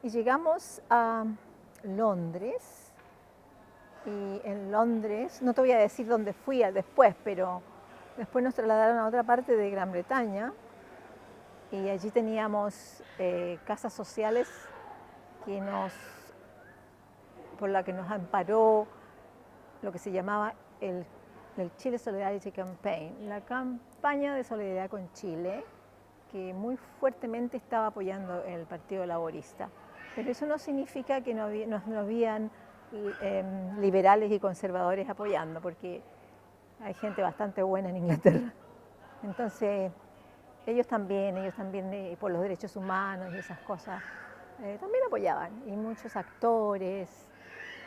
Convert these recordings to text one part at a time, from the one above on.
Y llegamos a Londres, y en Londres, no te voy a decir dónde fui después, pero después nos trasladaron a otra parte de Gran Bretaña y allí teníamos casas sociales que por la que nos amparó lo que se llamaba el Chile Solidarity Campaign, la campaña de solidaridad con Chile, que muy fuertemente estaba apoyando el Partido Laborista. Pero eso no significa que no habían liberales y conservadores apoyando, porque hay gente bastante buena en Inglaterra. Entonces, ellos también por los derechos humanos y esas cosas, también apoyaban. Y muchos actores,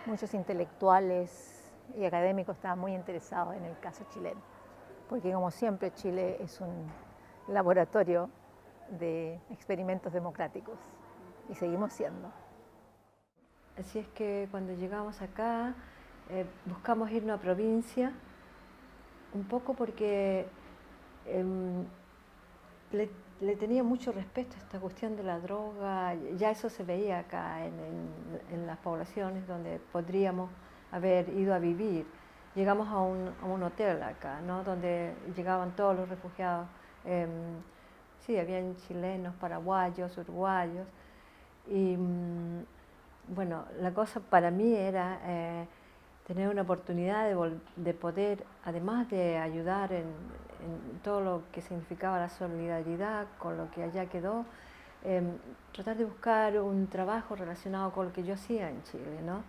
muchos intelectuales y académicos estaban muy interesados en el caso chileno, porque como siempre Chile es un laboratorio de experimentos democráticos y seguimos siendo. Así es que cuando llegamos acá buscamos irnos a provincia, un poco porque le tenía mucho respeto a esta cuestión de la droga. Ya eso se veía acá en las poblaciones donde podríamos haber ido a vivir. Llegamos a un hotel acá, ¿no? Donde llegaban todos los refugiados. Sí, habían chilenos, paraguayos, uruguayos. Y bueno, la cosa para mí era tener una oportunidad de poder, además de ayudar en todo lo que significaba la solidaridad con lo que allá quedó, tratar de buscar un trabajo relacionado con lo que yo hacía en Chile, ¿no?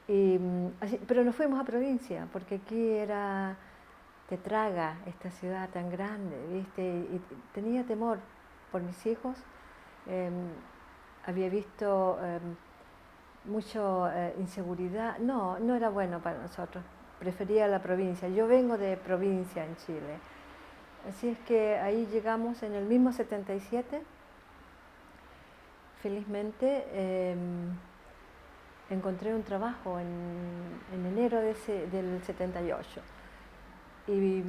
Pero nos fuimos a provincia, porque aquí te traga esta ciudad tan grande, ¿viste? Y tenía temor por mis hijos. Había visto mucha inseguridad. No, no era bueno para nosotros. Prefería la provincia. Yo vengo de provincia en Chile. Así es que ahí llegamos en el mismo 77. Felizmente encontré un trabajo en enero del 78 y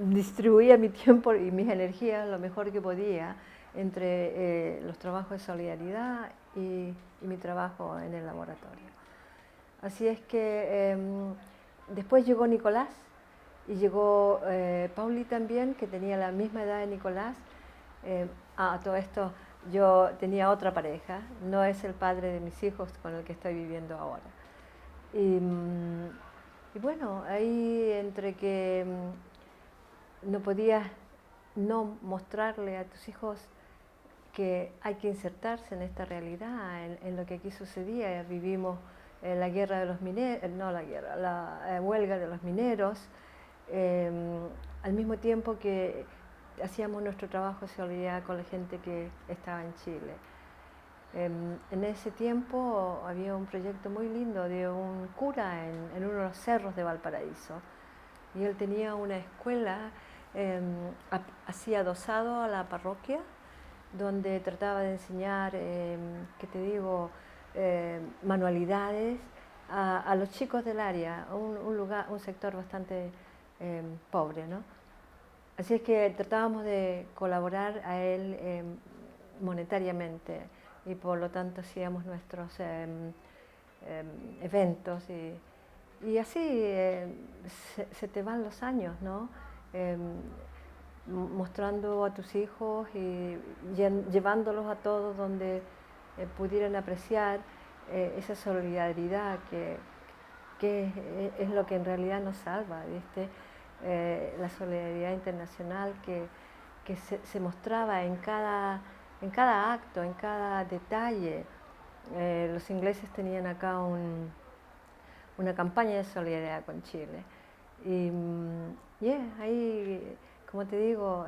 distribuía mi tiempo y mis energías lo mejor que podía entre los trabajos de solidaridad y mi trabajo en el laboratorio. Así es que después llegó Nicolás y llegó Pauli también, que tenía la misma edad de Nicolás. Todo esto, yo tenía otra pareja, no es el padre de mis hijos con el que estoy viviendo ahora. Y bueno, ahí entre que no podías no mostrarle a tus hijos que hay que insertarse en esta realidad, en lo que aquí sucedía. Vivimos la guerra de los mineros, no la guerra, la huelga de los mineros, al mismo tiempo que hacíamos nuestro trabajo de solidaridad con la gente que estaba en Chile. En ese tiempo había un proyecto muy lindo de un cura en uno de los cerros de Valparaíso, y él tenía una escuela así adosado a la parroquia, donde trataba de enseñar, ¿qué te digo?, manualidades a los chicos del área, un sector bastante pobre, ¿no? Así es que tratábamos de colaborar a él monetariamente, y por lo tanto hacíamos nuestros eventos y así se te van los años, ¿no? Mostrando a tus hijos y llevándolos a todos donde pudieran apreciar esa solidaridad que es lo que en realidad nos salva, ¿viste? La solidaridad internacional que se mostraba en cada acto, en cada detalle. Los ingleses tenían acá una campaña de solidaridad con Chile. Y ahí, como te digo,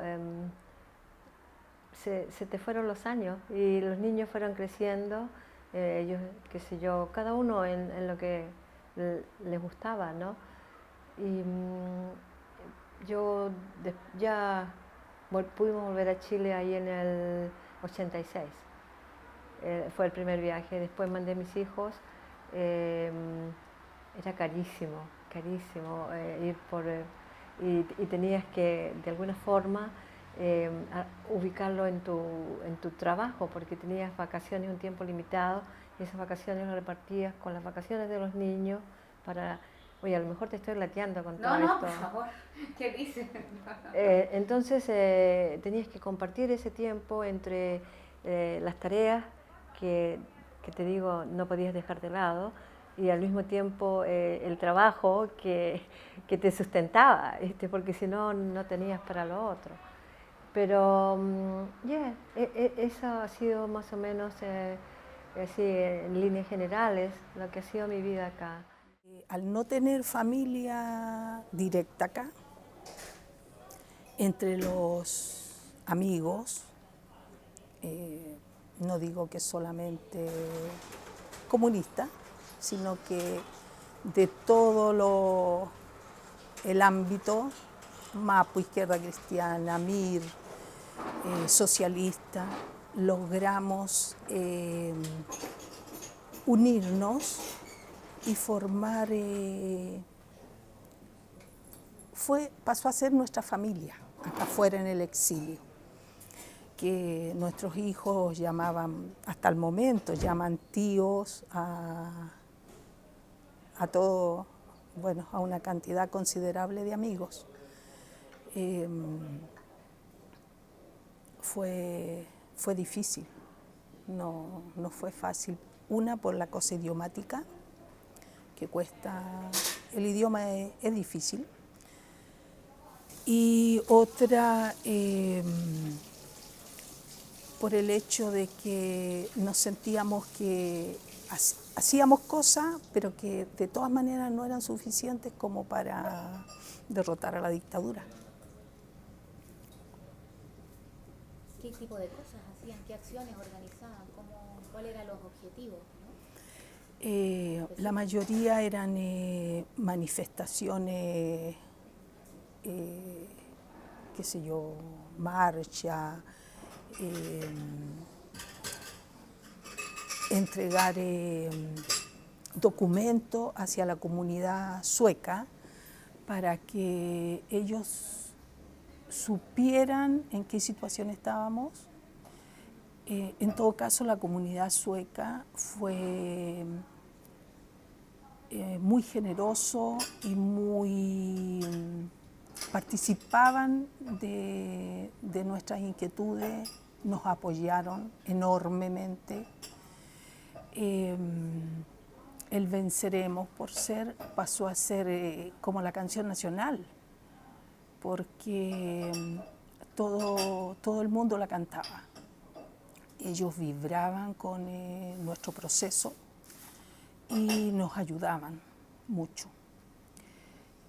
se te fueron los años y los niños fueron creciendo, ellos, qué sé yo, cada uno en lo que les gustaba, ¿no? Y ya pudimos volver a Chile ahí en el 86. Fue el primer viaje. Después mandé a mis hijos. Era carísimo ir y tenías que, de alguna forma, ubicarlo en tu trabajo, porque tenías vacaciones un tiempo limitado y esas vacaciones las repartías con las vacaciones de los niños para... Oye, a lo mejor te estoy lateando con todo esto. No, por favor, ¿qué dices? Entonces tenías que compartir ese tiempo entre las tareas que te digo no podías dejar de lado y al mismo tiempo el trabajo que te sustentaba, porque si no, no tenías para lo otro. Pero eso ha sido más o menos así, en líneas generales lo que ha sido mi vida acá. Al no tener familia directa acá, entre los amigos, no digo que solamente comunistas, sino que de todo el ámbito, MAPU, Izquierda Cristiana, MIR, socialista, logramos unirnos y formar, pasó a ser nuestra familia, acá afuera en el exilio, que nuestros hijos llamaban, hasta el momento, llaman tíos a todo, bueno, a una cantidad considerable de amigos. Fue difícil, no fue fácil. Una, por la cosa idiomática, que cuesta, el idioma es difícil. Y otra, por el hecho de que nos sentíamos que hacíamos cosas, pero que de todas maneras no eran suficientes como para derrotar a la dictadura. ¿Qué tipo de cosas hacían? ¿Qué acciones organizaban? ¿Cuáles eran los objetivos? La mayoría eran manifestaciones, qué sé yo, marcha, entregar documentos hacia la comunidad sueca para que ellos supieran en qué situación estábamos. En todo caso, la comunidad sueca fue muy generoso y muy participaban de nuestras inquietudes, nos apoyaron enormemente. El Venceremos pasó a ser como la canción nacional, porque todo el mundo la cantaba. Ellos vibraban con nuestro proceso y nos ayudaban mucho.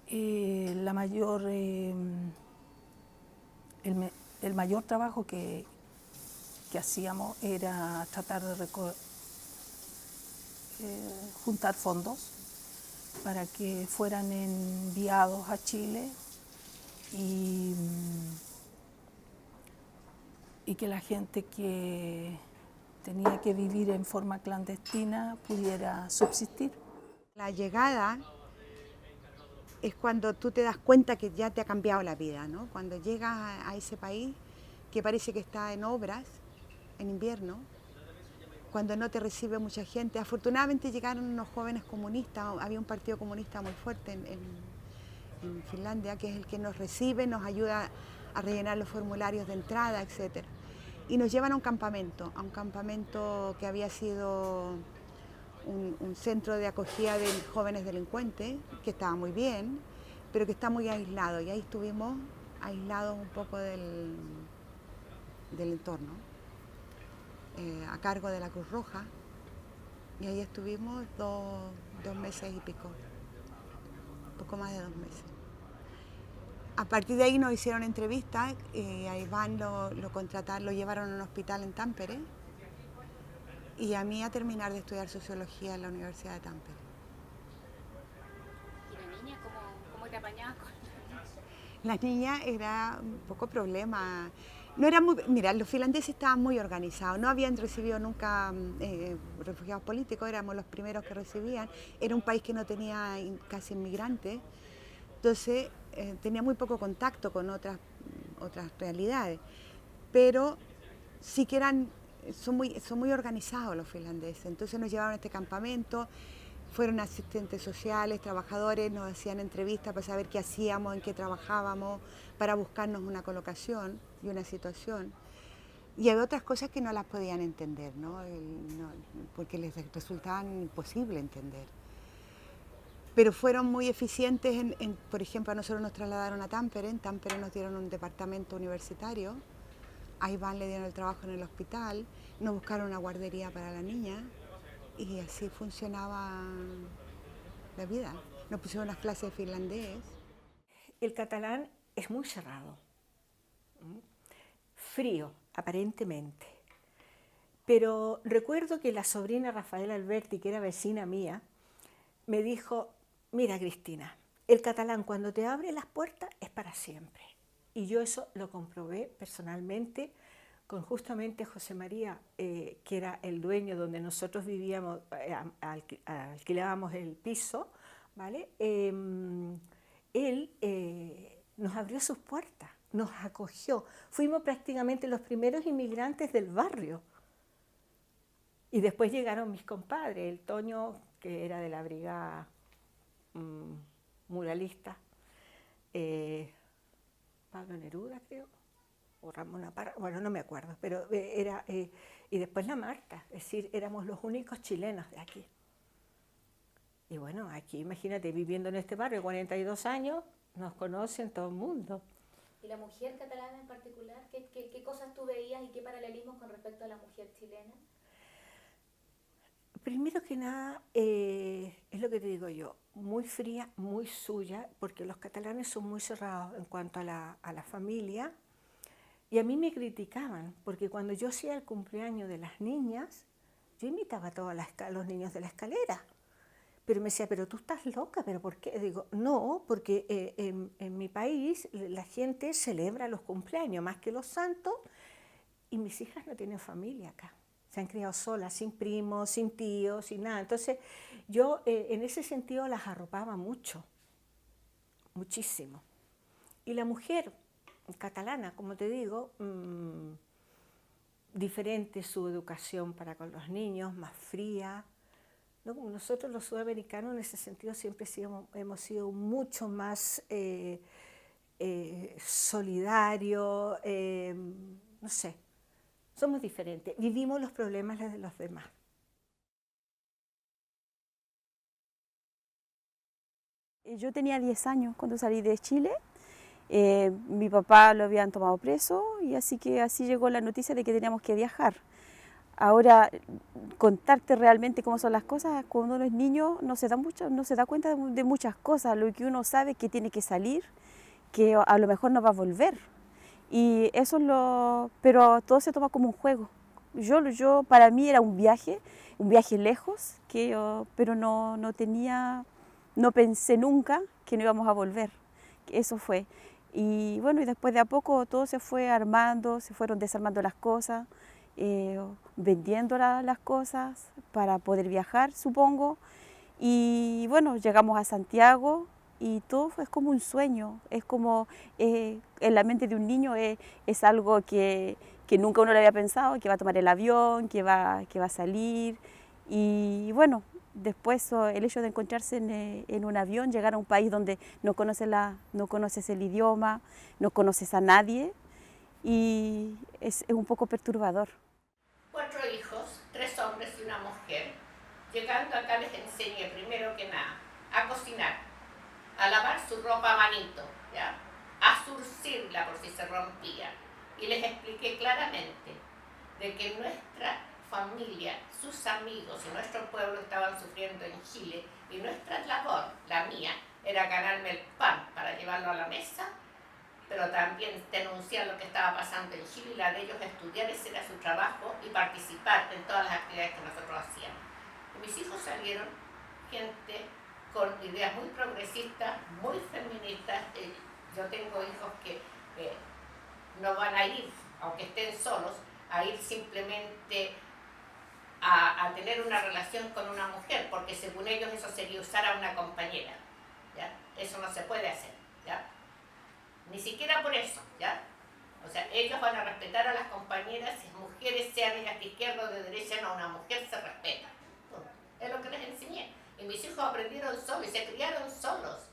El mayor trabajo que hacíamos era tratar de juntar fondos para que fueran enviados a Chile y que la gente que tenía que vivir en forma clandestina pudiera subsistir. La llegada es cuando tú te das cuenta que ya te ha cambiado la vida, ¿no? Cuando llegas a ese país que parece que está en obras, en invierno, cuando no te recibe mucha gente. Afortunadamente llegaron unos jóvenes comunistas, había un partido comunista muy fuerte en Finlandia, que es el que nos recibe, nos ayuda a rellenar los formularios de entrada, etc. Y nos llevan a un campamento que había sido un centro de acogida de jóvenes delincuentes, que estaba muy bien, pero que está muy aislado. Y ahí estuvimos aislados un poco del entorno, a cargo de la Cruz Roja. Y ahí estuvimos dos meses y pico, poco más de 2 meses. A partir de ahí nos hicieron entrevistas, a Iván lo contrataron, lo llevaron a un hospital en Tampere y a mí a terminar de estudiar sociología en la Universidad de Tampere. ¿Y la niña cómo te apañabas con La niña era un poco problema. No era mira, los finlandeses estaban muy organizados, no habían recibido nunca refugiados políticos, éramos los primeros que recibían. Era un país que no tenía casi inmigrantes, entonces tenía muy poco contacto con otras otras realidades, pero sí que son muy organizados los finlandeses. Entonces nos llevaron a este campamento, fueron asistentes sociales, trabajadores, nos hacían entrevistas para saber qué hacíamos, en qué trabajábamos, para buscarnos una colocación y una situación. Y había otras cosas que no las podían entender, ¿no? Porque les resultaban imposible entender. Pero fueron muy eficientes, por ejemplo, a nosotros nos trasladaron a Tampere, en Tampere nos dieron un departamento universitario, a Iván le dieron el trabajo en el hospital, nos buscaron una guardería para la niña y así funcionaba la vida. Nos pusieron unas clases de finlandés. El catalán es muy cerrado, frío aparentemente, pero recuerdo que la sobrina Rafaela Alberti, que era vecina mía, me dijo: mira, Cristina, el catalán cuando te abre las puertas es para siempre. Y yo eso lo comprobé personalmente con justamente José María, que era el dueño donde nosotros vivíamos, alquilábamos el piso, ¿vale? Él nos abrió sus puertas, nos acogió. Fuimos prácticamente los primeros inmigrantes del barrio. Y después llegaron mis compadres, el Toño, que era de la brigada muralista, Pablo Neruda, creo, o Ramón Parra, bueno, no me acuerdo, pero era, y después la Marta, es decir, éramos los únicos chilenos de aquí. Y bueno, aquí, imagínate, viviendo en este barrio, 42 años, nos conocen todo el mundo. ¿Y la mujer catalana en particular? ¿Qué cosas tú veías y qué paralelismos con respecto a la mujer chilena? Primero que nada, es lo que te digo yo, muy fría, muy suya, porque los catalanes son muy cerrados en cuanto a la familia. Y a mí me criticaban, porque cuando yo hacía el cumpleaños de las niñas, yo invitaba a todos los niños de la escalera. Pero me decía, pero tú estás loca, ¿pero por qué? Digo, no, porque en mi país la gente celebra los cumpleaños más que los santos, y mis hijas no tienen familia acá. Se han criado solas, sin primos, sin tíos, sin nada. Entonces, yo en ese sentido las arropaba mucho, muchísimo. Y la mujer catalana, como te digo, diferente su educación para con los niños, más fría. ¿No? Como nosotros los sudamericanos en ese sentido siempre hemos sido mucho más solidarios, no sé. Somos diferentes, vivimos los problemas de los demás. Yo tenía 10 años cuando salí de Chile. Mi papá lo habían tomado preso y así llegó la noticia de que teníamos que viajar. Ahora, contarte realmente cómo son las cosas, cuando uno es niño no se da cuenta de muchas cosas. Lo que uno sabe es que tiene que salir, que a lo mejor no va a volver. Y eso pero todo se toma como un juego. Yo para mí era un viaje lejos, pero no pensé nunca que no íbamos a volver. Eso fue. Y bueno, y después de a poco todo se fue armando, se fueron desarmando las cosas, vendiendo las cosas para poder viajar, supongo. Y bueno, llegamos a Santiago. Y todo es como un sueño, es como en la mente de un niño es algo que nunca uno le había pensado, que va a tomar el avión, que va a salir. Y bueno, después el hecho de encontrarse en un avión, llegar a un país donde no conoces el idioma, no conoces a nadie, y es un poco perturbador. 4 hijos, 3 hombres y una mujer. Llegando acá les enseñé primero que nada a cocinar, a lavar su ropa a manito, ¿ya? A zurcirla por si se rompía. Y les expliqué claramente de que nuestra familia, sus amigos y nuestro pueblo estaban sufriendo en Chile, y nuestra labor, la mía, era ganarme el pan para llevarlo a la mesa, pero también denunciar lo que estaba pasando en Chile, y la de ellos estudiar, ese era su trabajo, y participar en todas las actividades que nosotros hacíamos. Y mis hijos salieron gente con ideas muy progresistas, muy feministas. Yo tengo hijos que no van a ir, aunque estén solos, a ir simplemente a tener una relación con una mujer, porque según ellos eso sería usar a una compañera, ¿ya? Eso no se puede hacer, ¿ya? Ni siquiera por eso, ¿ya? O sea, ellos van a respetar a las compañeras, si mujeres sean ellas de izquierda o de derecha, no, una mujer se respeta. Es lo que les enseñé. Y mis hijos aprendieron solos y se criaron solos.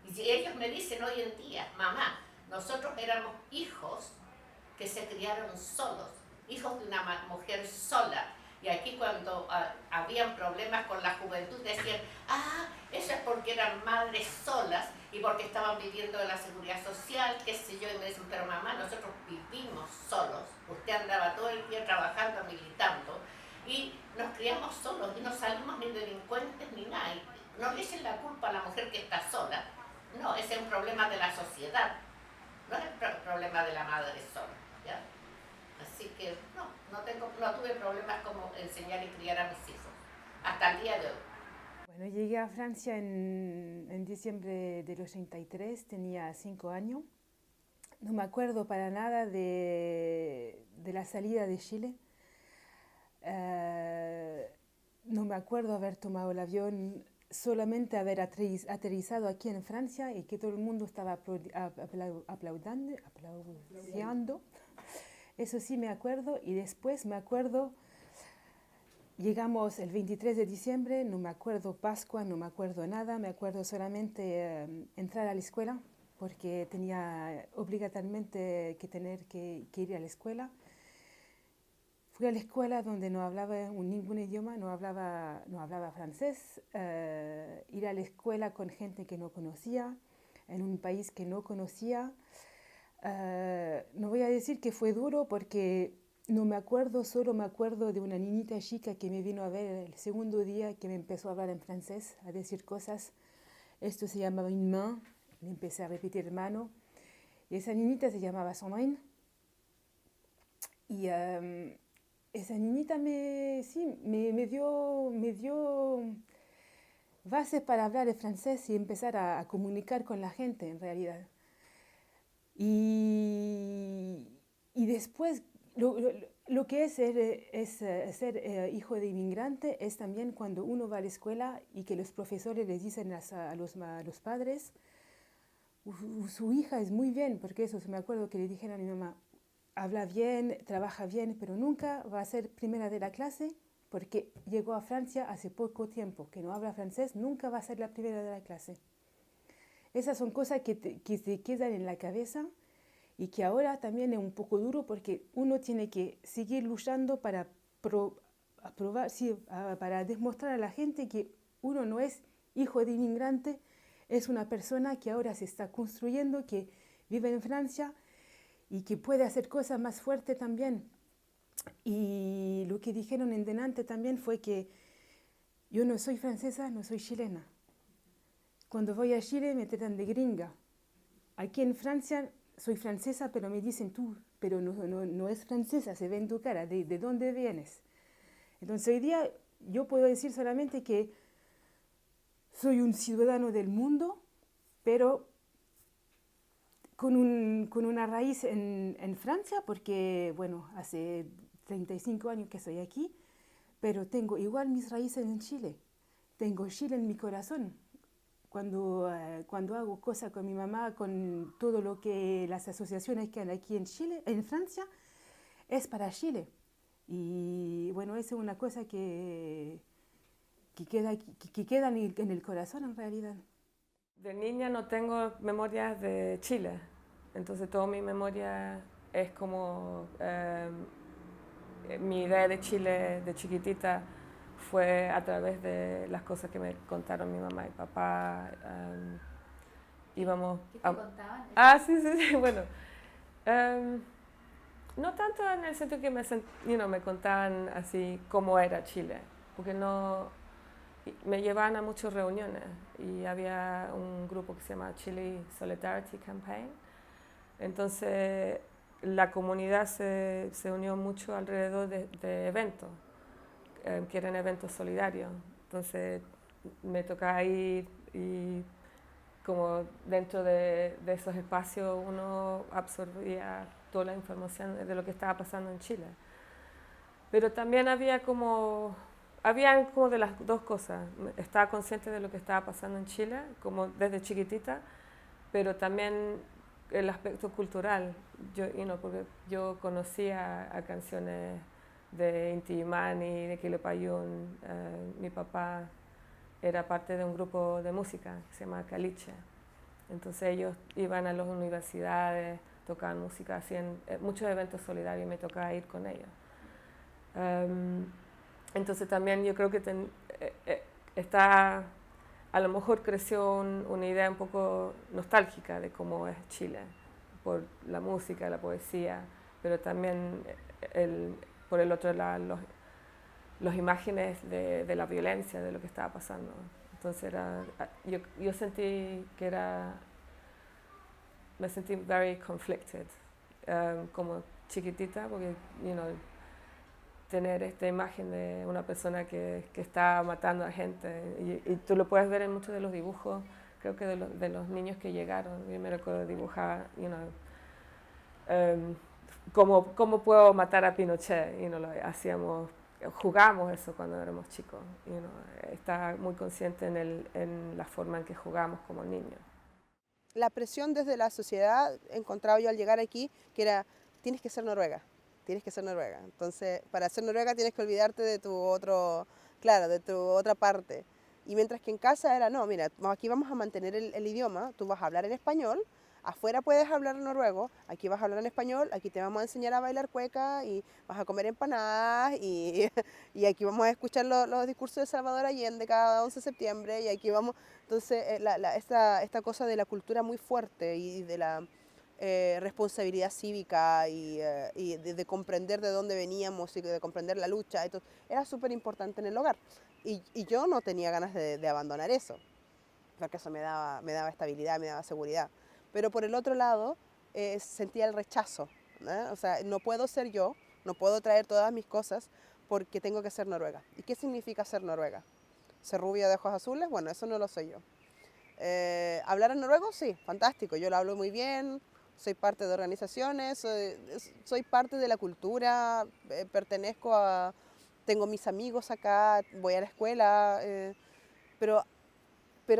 Y si ellos me dicen hoy en día, mamá, nosotros éramos hijos que se criaron solos, hijos de una mujer sola. Y aquí cuando habían problemas con la juventud decían, eso es porque eran madres solas y porque estaban viviendo de la seguridad social, qué sé yo, y me dicen, pero mamá, nosotros vivimos solos, usted andaba todo el día trabajando, militando, y nos criamos solos y no salimos ni delincuentes ni nada. Y no le echen la culpa a la mujer que está sola, no, ese es un problema de la sociedad, no es el problema de la madre sola, ¿ya? Así que no tuve problemas como enseñar y criar a mis hijos, hasta el día de hoy. Bueno, llegué a Francia en diciembre del 83, tenía 5 años. No me acuerdo para nada de la salida de Chile. No me acuerdo haber tomado el avión, solamente haber aterrizado aquí en Francia y que todo el mundo estaba aplaudiendo. Eso sí me acuerdo, y después me acuerdo, llegamos el 23 de diciembre, no me acuerdo Pascua, no me acuerdo nada, me acuerdo solamente entrar a la escuela, porque tenía obligatoriamente que ir a la escuela. Fui a la escuela donde no hablaba ningún idioma, no hablaba francés, ir a la escuela con gente que no conocía, en un país que no conocía. No voy a decir que fue duro porque no me acuerdo, solo me acuerdo de una niñita chica que me vino a ver el segundo día, que me empezó a hablar en francés, a decir cosas. Esto se llamaba une main, le empecé a repetir mano. Y esa niñita se llamaba Sandrine. Y esa niñita me dio bases para hablar el francés y empezar a comunicar con la gente en realidad. Y después, lo que es ser hijo de inmigrante es también cuando uno va a la escuela y que los profesores les dicen a los padres, su hija es muy bien, porque eso me acuerdo que le dijeron a mi mamá, habla bien, trabaja bien, pero nunca va a ser primera de la clase, porque llegó a Francia hace poco tiempo, que no habla francés, nunca va a ser la primera de la clase. Esas son cosas que se quedan en la cabeza y que ahora también es un poco duro porque uno tiene que seguir luchando para para demostrar a la gente que uno no es hijo de inmigrante, es una persona que ahora se está construyendo, que vive en Francia y que puede hacer cosas más fuertes también. Y lo que dijeron en delante también fue que yo no soy francesa, no soy chilena. Cuando voy a Chile me tratan de gringa. Aquí en Francia soy francesa, pero me dicen tú, pero no es francesa, se ve en tu cara, ¿de dónde vienes? Entonces hoy día yo puedo decir solamente que soy un ciudadano del mundo, pero con una raíz en Francia, porque bueno, hace 35 años que estoy aquí, pero tengo igual mis raíces en Chile. Tengo Chile en mi corazón. Cuando hago cosas con mi mamá, con todo lo que las asociaciones que hay aquí en Chile, en Francia, es para Chile. Y bueno, esa es una cosa que queda en el corazón en realidad. De niña no tengo memorias de Chile, entonces toda mi memoria es como mi idea de Chile de chiquitita fue a través de las cosas que me contaron mi mamá y papá. Íbamos ¿Qué te contaban? Sí, bueno. No tanto en el sentido que me contaban así cómo era Chile, porque me llevaban a muchas reuniones y había un grupo que se llama Chile Solidarity Campaign. Entonces la comunidad se unió mucho alrededor de eventos, que eran eventos solidarios. Entonces me tocaba ir y como dentro de esos espacios uno absorbía toda la información de lo que estaba pasando en Chile. Pero también habían como de las dos cosas. Estaba consciente de lo que estaba pasando en Chile, como desde chiquitita, pero también el aspecto cultural, porque yo conocía a canciones de Inti Illimani, de Quilapayún. Mi papá era parte de un grupo de música que se llama Caliche. Entonces ellos iban a las universidades, tocaban música, hacían muchos eventos solidarios y me tocaba ir con ellos. Entonces también yo creo que a lo mejor creció una idea un poco nostálgica de cómo es Chile, por la música, la poesía, pero también por el otro lado las imágenes de la violencia, de lo que estaba pasando. Entonces yo sentí que me sentí very conflicted como chiquitita, porque tener esta imagen de una persona que está matando a gente, y tú lo puedes ver en muchos de los dibujos, creo que de los niños que llegaron. Yo me recuerdo dibujar, cómo puedo matar a Pinochet, jugamos eso cuando éramos chicos, estaba muy consciente en la forma en que jugamos como niños. La presión desde la sociedad, he encontrado yo al llegar aquí, que era, tienes que ser noruega. Tienes que ser noruega. Entonces, para ser noruega tienes que olvidarte de tu otra parte. Y mientras que en casa era, no, mira, aquí vamos a mantener el idioma, tú vas a hablar en español, afuera puedes hablar noruego, aquí vas a hablar en español, aquí te vamos a enseñar a bailar cueca y vas a comer empanadas y aquí vamos a escuchar los discursos de Salvador Allende cada 11 de septiembre y aquí vamos. Entonces, esta cosa de la cultura muy fuerte y de la responsabilidad cívica y de comprender de dónde veníamos y de comprender la lucha, entonces, era súper importante en el hogar. Y yo no tenía ganas de abandonar eso, porque eso me daba estabilidad, me daba seguridad. Pero por el otro lado, sentía el rechazo, ¿no? O sea, no puedo ser yo, no puedo traer todas mis cosas porque tengo que ser noruega. ¿Y qué significa ser noruega? ¿Ser rubia de ojos azules? Bueno, eso no lo soy yo. ¿Hablar en noruego? Sí, fantástico, yo lo hablo muy bien. Soy parte de organizaciones, soy parte de la cultura, tengo mis amigos acá, voy a la escuela, pero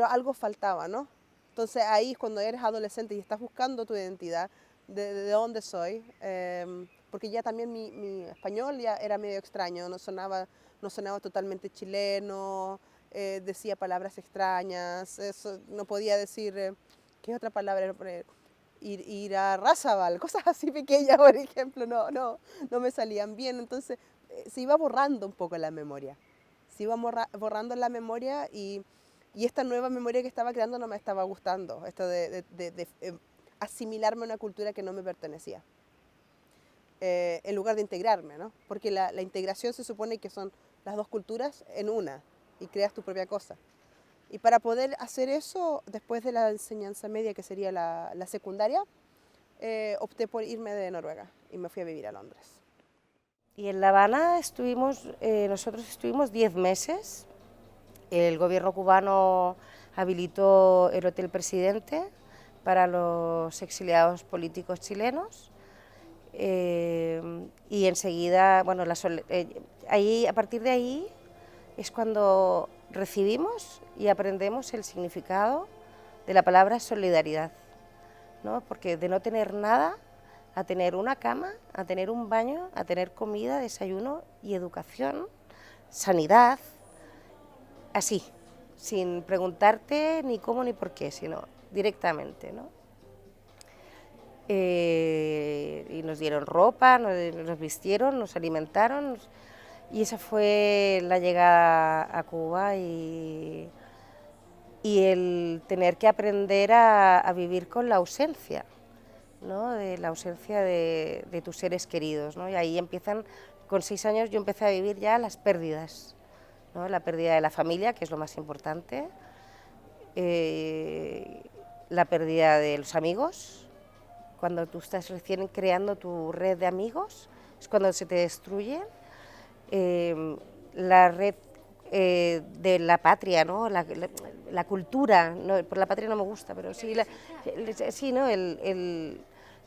algo faltaba, ¿no? Entonces ahí cuando eres adolescente y estás buscando tu identidad, de dónde soy, porque ya también mi español ya era medio extraño, no sonaba totalmente chileno, decía palabras extrañas, no podía decir, ¿qué otra palabra? Ir a Razabal, cosas así pequeñas, por ejemplo, no me salían bien. Entonces se iba borrando un poco la memoria. Se iba borrando la memoria y esta nueva memoria que estaba creando no me estaba gustando. Esto de asimilarme a una cultura que no me pertenecía. En lugar de integrarme, ¿no? Porque la integración se supone que son las dos culturas en una y creas tu propia cosa. Y para poder hacer eso, después de la enseñanza media, que sería la secundaria, opté por irme de Noruega y me fui a vivir a Londres. Y en La Habana nosotros estuvimos 10 meses. El gobierno cubano habilitó el Hotel Presidente para los exiliados políticos chilenos. Y enseguida, bueno, a partir de ahí es cuando recibimos y aprendemos el significado de la palabra solidaridad, ¿no? Porque de no tener nada, a tener una cama, a tener un baño, a tener comida, desayuno y educación, sanidad, así, sin preguntarte ni cómo ni por qué, sino directamente, ¿no? Y nos dieron ropa, nos vistieron, nos alimentaron. Y esa fue la llegada a Cuba y el tener que aprender a vivir con la ausencia, ¿no? De la ausencia de tus seres queridos, ¿no? Y ahí empiezan, con 6 años yo empecé a vivir ya las pérdidas, ¿no? La pérdida de la familia, que es lo más importante, la pérdida de los amigos. Cuando tú estás recién creando tu red de amigos, es cuando se te destruye. La red de la patria, ¿no? La cultura, no, por la patria no me gusta, pero sí, sí, ¿no?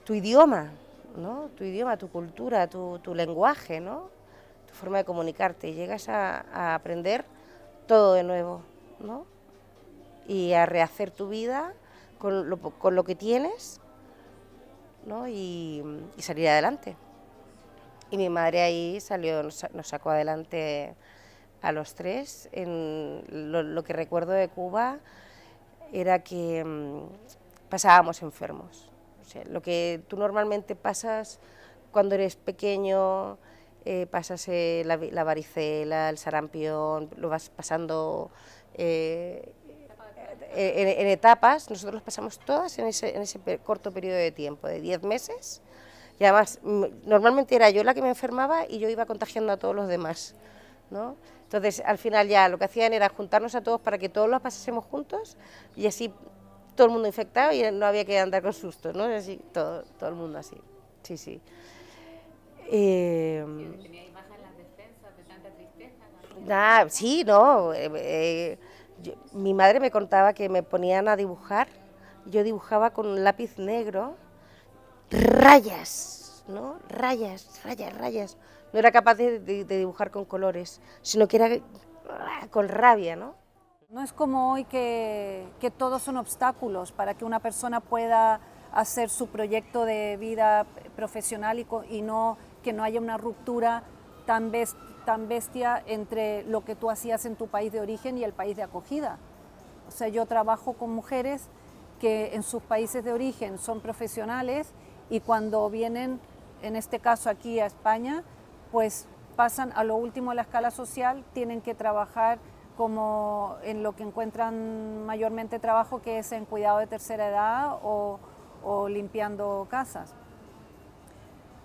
Tu idioma, ¿no? Tu idioma, tu cultura, tu lenguaje, ¿no? Tu forma de comunicarte. Llegas a aprender todo de nuevo, ¿no? Y a rehacer tu vida con lo que tienes, ¿no? y salir adelante. Y mi madre ahí salió, nos sacó adelante a los tres. Lo que recuerdo de Cuba era que pasábamos enfermos. O sea, lo que tú normalmente pasas cuando eres pequeño, pasas la varicela, el sarampión, lo vas pasando en etapas. Nosotros las pasamos todas en ese corto periodo de tiempo, de 10 meses. Y además, normalmente era yo la que me enfermaba y yo iba contagiando a todos los demás, ¿no? Entonces, al final ya lo que hacían era juntarnos a todos para que todos los pasásemos juntos y así todo el mundo infectado y no había que andar con sustos, ¿no? Así, todo el mundo así, sí, sí. ¿Teníais bajas las defensas de tanta tristeza? Sí, no. Mi madre me contaba que me ponían a dibujar, yo dibujaba con un lápiz negro, rayas, ¿no? Rayas. No era capaz de dibujar con colores, sino que era con rabia, ¿no? No es como hoy que todos son obstáculos para que una persona pueda hacer su proyecto de vida profesional y que no haya una ruptura tan bestia entre lo que tú hacías en tu país de origen y el país de acogida. O sea, yo trabajo con mujeres que en sus países de origen son profesionales y cuando vienen, en este caso aquí a España, pues pasan a lo último de la escala social, tienen que trabajar como en lo que encuentran mayormente trabajo, que es en cuidado de tercera edad o limpiando casas.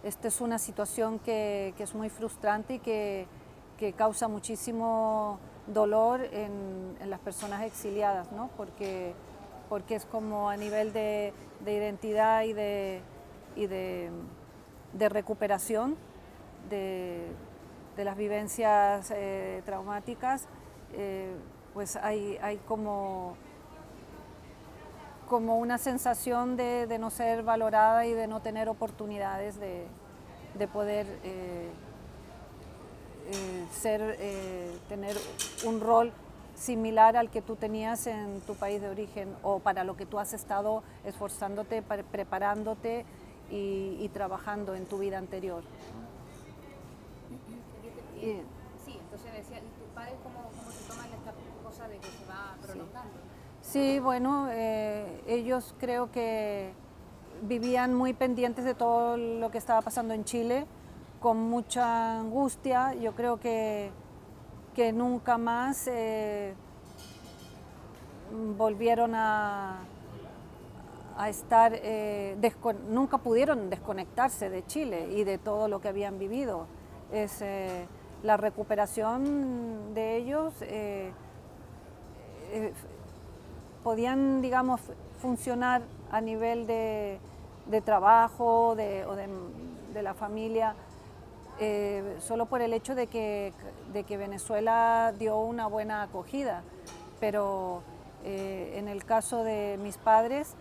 Esta es una situación que es muy frustrante y que causa muchísimo dolor en las personas exiliadas, ¿no? Porque es como a nivel de identidad y de recuperación de las vivencias traumáticas, pues hay como una sensación de no ser valorada y de no tener oportunidades de poder tener un rol similar al que tú tenías en tu país de origen o para lo que tú has estado esforzándote, preparándote y trabajando en tu vida anterior. Sí, entonces decía, ¿y tus padres cómo se toman esta cosa de que se va prolongando? Sí, bueno, ellos creo que vivían muy pendientes de todo lo que estaba pasando en Chile, con mucha angustia. Yo creo que nunca más volvieron a estar, nunca pudieron desconectarse de Chile y de todo lo que habían vivido. La recuperación de ellos podían, digamos, funcionar a nivel de trabajo o de la familia, solo por el hecho de que Venezuela dio una buena acogida. Pero en el caso de mis padres,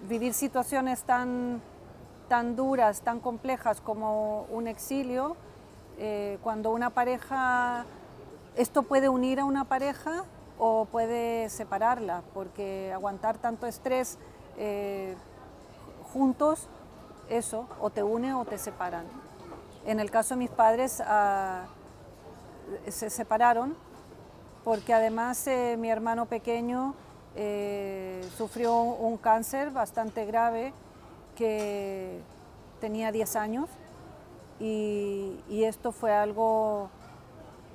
vivir situaciones tan duras, tan complejas como un exilio, cuando una pareja, esto puede unir a una pareja o puede separarla, porque aguantar tanto estrés juntos, eso, o te une o te separan. En el caso de mis padres se separaron porque además mi hermano pequeño sufrió un cáncer bastante grave que tenía 10 años y esto fue algo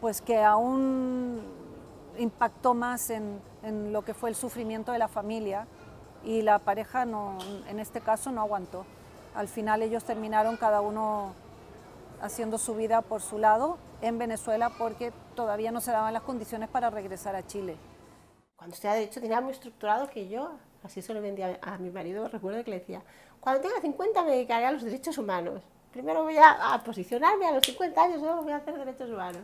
pues que aún impactó más en lo que fue el sufrimiento de la familia y la pareja en este caso no aguantó. Al final ellos terminaron cada uno haciendo su vida por su lado en Venezuela porque todavía no se daban las condiciones para regresar a Chile. Cuando estudiaba Derecho tenía muy estructurado que yo, así se lo vendía a mi marido, recuerdo que le decía, cuando tenga 50 me dedicaré a los derechos humanos. Primero voy a posicionarme, a los 50 años solo voy a hacer derechos humanos.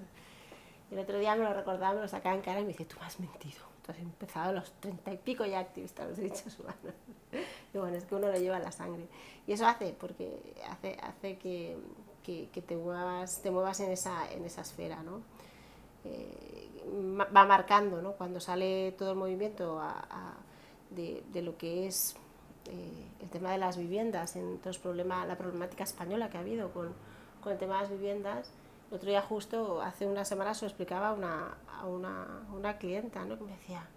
Y el otro día me lo recordaba, me lo sacaba en cara y me dice, tú me has mentido. Tú has empezado a los 30 y pico ya activista de los derechos humanos. Y bueno, es que uno lo lleva en la sangre. Y eso hace que te muevas en esa esfera, ¿no? Va marcando, ¿no? Cuando sale todo el movimiento de lo que es el tema de las viviendas, entonces la problemática española que ha habido con el tema de las viviendas. El otro día, justo hace unas semanas, se lo explicaba a una clienta, ¿no? Que me decía,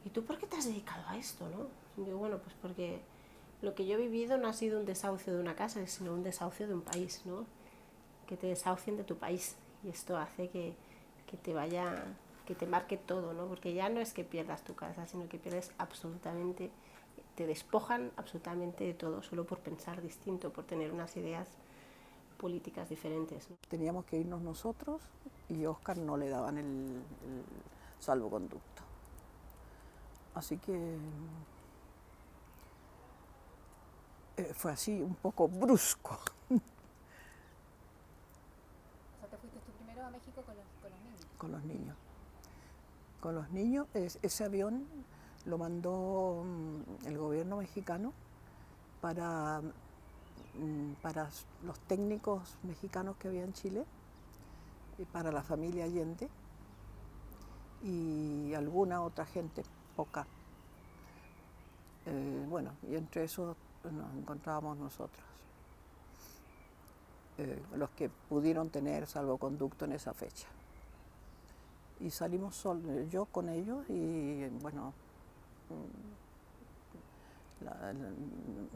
¿y tú por qué te has dedicado a esto, no? Y digo, bueno, pues porque lo que yo he vivido no ha sido un desahucio de una casa, sino un desahucio de un país, ¿no? Que te desahucien de tu país, y esto hace que te marque todo, ¿no? Porque ya no es que pierdas tu casa, sino que pierdes absolutamente, te despojan absolutamente de todo, solo por pensar distinto, por tener unas ideas políticas diferentes, ¿no? Teníamos que irnos nosotros y Óscar no le daban el salvoconducto. Así que fue así un poco brusco. O sea, ¿te fuiste tú primero a México con los niños? Con los niños. Con los niños, ese avión lo mandó el gobierno mexicano para los técnicos mexicanos que había en Chile, y para la familia Allende y alguna otra gente, poca. Bueno, y entre esos nos encontrábamos nosotros, los que pudieron tener salvoconducto en esa fecha. Y salimos solos, yo con ellos y bueno,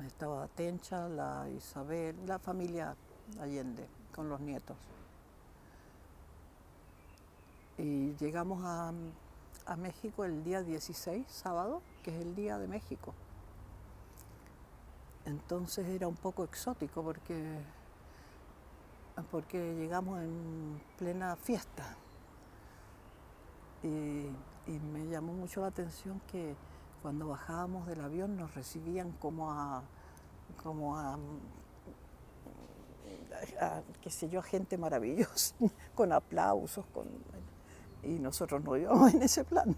estaba Tencha, la Isabel, la familia Allende con los nietos. Y llegamos a México el día 16, sábado, que es el Día de México. Entonces era un poco exótico porque llegamos en plena fiesta. Y me llamó mucho la atención que cuando bajábamos del avión nos recibían como a qué sé yo, gente maravillosa, con aplausos, y nosotros no íbamos en ese plan.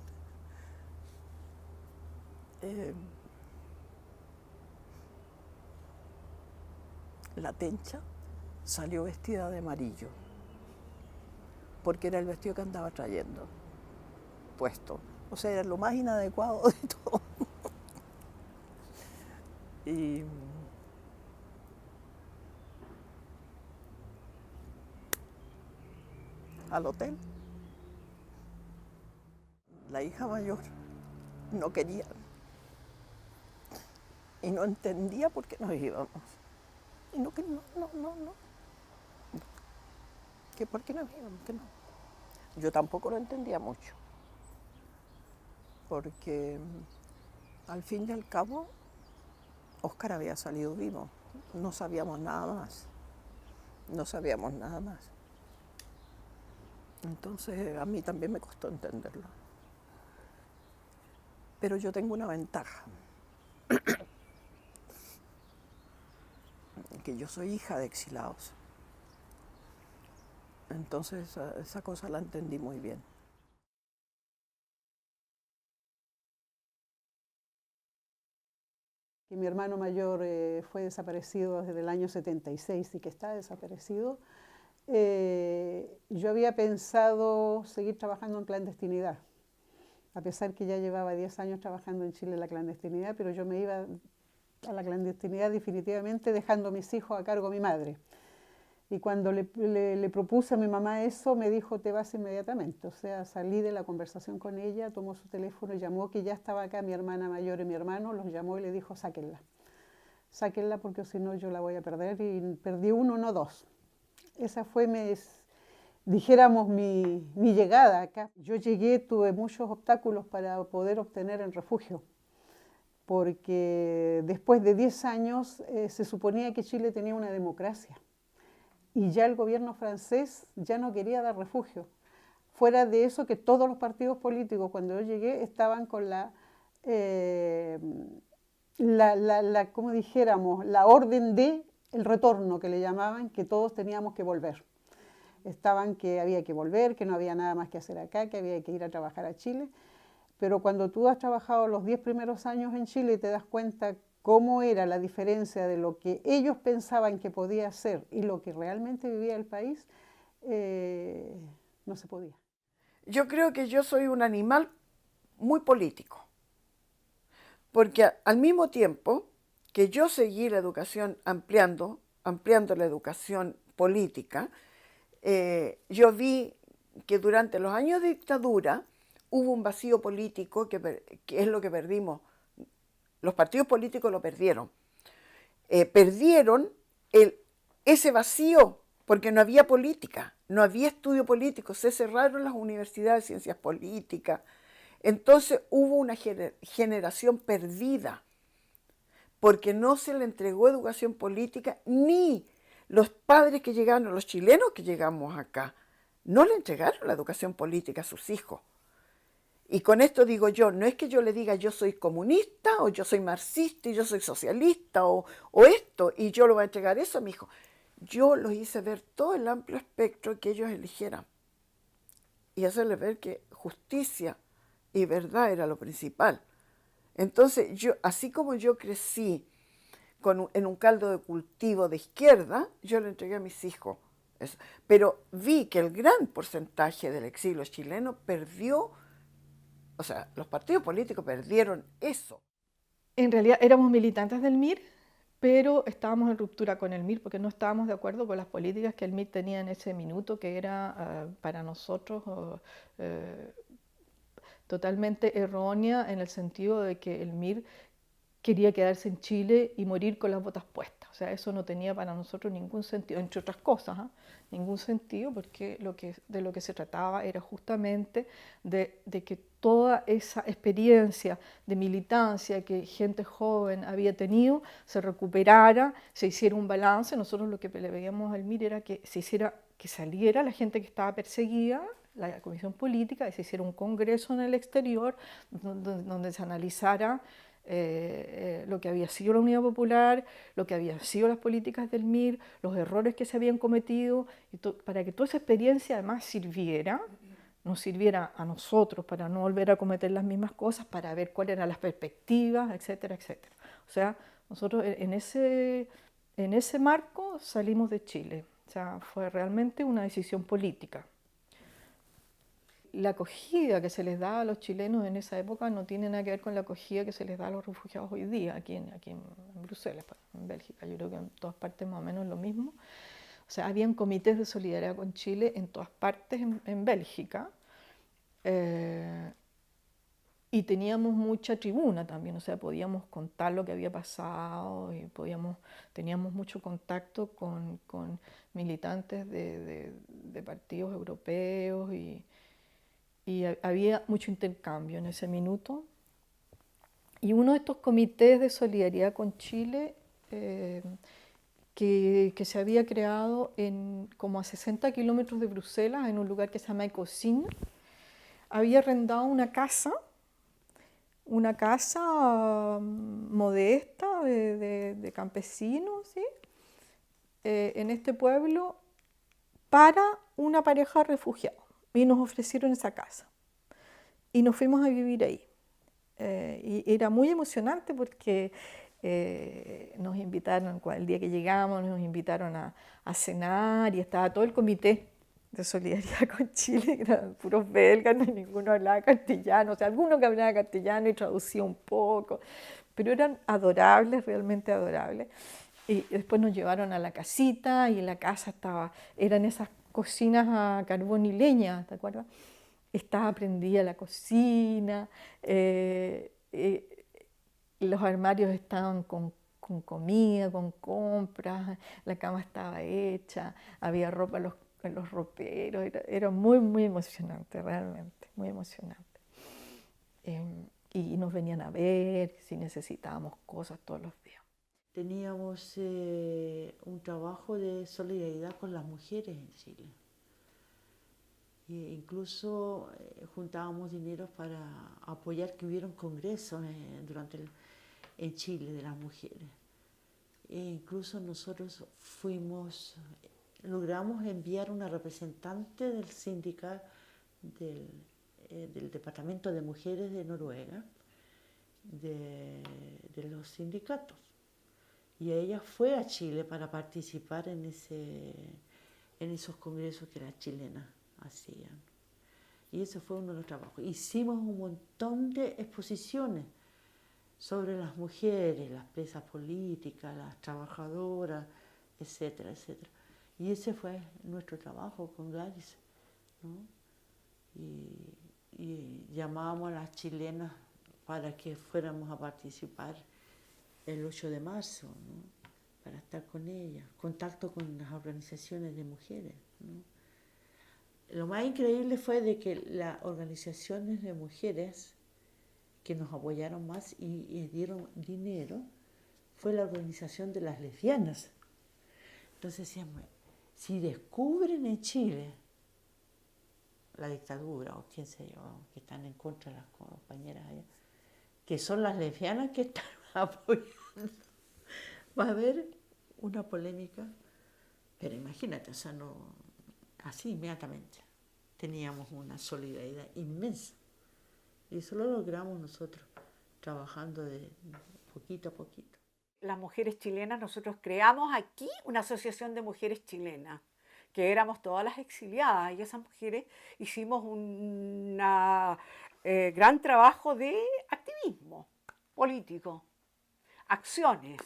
La Tencha salió vestida de amarillo, porque era el vestido que andaba trayendo puesto. O sea, era lo más inadecuado de todo. Y al hotel, la hija mayor no quería y no entendía por qué nos íbamos. Y no, que no. Que por qué nos íbamos, que no. Yo tampoco lo entendía mucho. Porque al fin y al cabo Óscar había salido vivo, no sabíamos nada más, Entonces a mí también me costó entenderlo. Pero yo tengo una ventaja, que yo soy hija de exilados. Entonces esa cosa la entendí muy bien. Que mi hermano mayor fue desaparecido desde el año 76 y que está desaparecido, yo había pensado seguir trabajando en clandestinidad, a pesar que ya llevaba 10 años trabajando en Chile en la clandestinidad, pero yo me iba a la clandestinidad definitivamente dejando a mis hijos a cargo de mi madre. Y cuando le propuse a mi mamá eso, me dijo, te vas inmediatamente. O sea, salí de la conversación con ella, tomó su teléfono y llamó, que ya estaba acá mi hermana mayor y mi hermano, los llamó y le dijo, sáquenla. Sáquenla porque si no yo la voy a perder. Y perdí uno, no dos. Esa fue, dijéramos, mi llegada acá. Yo llegué, tuve muchos obstáculos para poder obtener el refugio. Porque después de 10 años se suponía que Chile tenía una democracia. Y ya el gobierno francés ya no quería dar refugio. Fuera de eso, que todos los partidos políticos, cuando yo llegué, estaban con como dijéramos, la orden de el retorno, que le llamaban, que todos teníamos que volver. Estaban que había que volver, que no había nada más que hacer acá, que había que ir a trabajar a Chile. Pero cuando tú has trabajado los 10 primeros años en Chile, te das cuenta cómo era la diferencia de lo que ellos pensaban que podía ser y lo que realmente vivía el país, no se podía. Yo creo que yo soy un animal muy político, porque al mismo tiempo que yo seguí la educación ampliando la educación política, yo vi que durante los años de dictadura hubo un vacío político que es lo que perdimos. Los partidos políticos lo perdieron. Perdieron ese vacío porque no había política, no había estudio político, se cerraron las universidades de ciencias políticas. Entonces hubo una generación perdida porque no se le entregó educación política, ni los padres que llegaron, los chilenos que llegamos acá, no le entregaron la educación política a sus hijos. Y con esto digo yo, no es que yo le diga yo soy comunista o yo soy marxista y yo soy socialista o esto, y yo le voy a entregar eso a mi hijo. Yo los hice ver todo el amplio espectro que ellos eligieran y hacerles ver que justicia y verdad era lo principal. Entonces, yo, así como yo crecí en un caldo de cultivo de izquierda, yo le entregué a mis hijos eso. Pero vi que el gran porcentaje del exilio chileno perdió, o sea, los partidos políticos perdieron eso. En realidad éramos militantes del MIR, pero estábamos en ruptura con el MIR porque no estábamos de acuerdo con las políticas que el MIR tenía en ese minuto, que era para nosotros totalmente errónea, en el sentido de que el MIR quería quedarse en Chile y morir con las botas puestas. O sea, eso no tenía para nosotros ningún sentido, entre otras cosas, ningún sentido, porque de lo que se trataba era justamente de que toda esa experiencia de militancia que gente joven había tenido se recuperara, se hiciera un balance. Nosotros lo que le veíamos al MIR era que que saliera la gente que estaba perseguida, la comisión política, y se hiciera un congreso en el exterior donde se analizara lo que había sido la Unidad Popular, lo que habían sido las políticas del MIR, los errores que se habían cometido, para que toda esa experiencia además nos sirviera a nosotros para no volver a cometer las mismas cosas, para ver cuáles eran las perspectivas, etcétera, etcétera. O sea, nosotros en ese marco salimos de Chile. O sea, fue realmente una decisión política. La acogida que se les da a los chilenos en esa época no tiene nada que ver con la acogida que se les da a los refugiados hoy día, aquí en Bruselas, en Bélgica. Yo creo que en todas partes más o menos lo mismo. O sea, habían comités de solidaridad con Chile en todas partes en Bélgica, y teníamos mucha tribuna también, o sea, podíamos contar lo que había pasado y teníamos mucho contacto con militantes de partidos europeos y había mucho intercambio en ese minuto. Y uno de estos comités de solidaridad con Chile que se había creado como a 60 kilómetros de Bruselas, en un lugar que se llama Ecocine, había arrendado una casa modesta de campesinos, ¿sí? En este pueblo para una pareja de refugiados, y nos ofrecieron esa casa y nos fuimos a vivir ahí. Y era muy emocionante porque nos invitaron, el día que llegamos, nos invitaron a cenar y estaba todo el comité de solidaridad con Chile, eran puros belgas, no ninguno hablaba castellano, o sea, alguno que hablaba castellano y traducía un poco, pero eran adorables, realmente adorables. Y después nos llevaron a la casita y la casa eran esas cocinas a carbón y leña, ¿te acuerdas? Estaba prendida la cocina, los armarios estaban con comida, con compras, la cama estaba hecha, había ropa en los roperos, era muy, muy emocionante, realmente, muy emocionante. Y nos venían a ver si necesitábamos cosas todos los días. Teníamos un trabajo de solidaridad con las mujeres en Chile. Incluso juntábamos dinero para apoyar que hubiera un congreso en Chile de las mujeres. Incluso nosotros logramos enviar una representante del sindicato del Departamento de Mujeres de Noruega, de los sindicatos. Y ella fue a Chile para participar en esos congresos que las chilenas hacían. Y ese fue uno de los trabajos. Hicimos un montón de exposiciones sobre las mujeres, las presas políticas, las trabajadoras, etcétera, etcétera. Y ese fue nuestro trabajo con Gladys, ¿no? Y llamábamos a las chilenas para que fuéramos a participar el 8 de marzo, ¿no? Para estar con ellas, contacto con las organizaciones de mujeres, ¿no? Lo más increíble fue de que las organizaciones de mujeres que nos apoyaron más y dieron dinero fue la organización de las lesbianas. Entonces decíamos, si descubren en Chile la dictadura o quién sé yo, que están en contra de las compañeras allá, que son las lesbianas que están apoyando, va a haber una polémica, pero imagínate, o sea, no, así inmediatamente teníamos una solidaridad inmensa. Y eso lo logramos nosotros, trabajando de poquito a poquito. Las mujeres chilenas, nosotros creamos aquí una asociación de mujeres chilenas, que éramos todas las exiliadas, y esas mujeres hicimos un gran trabajo de activismo político, acciones,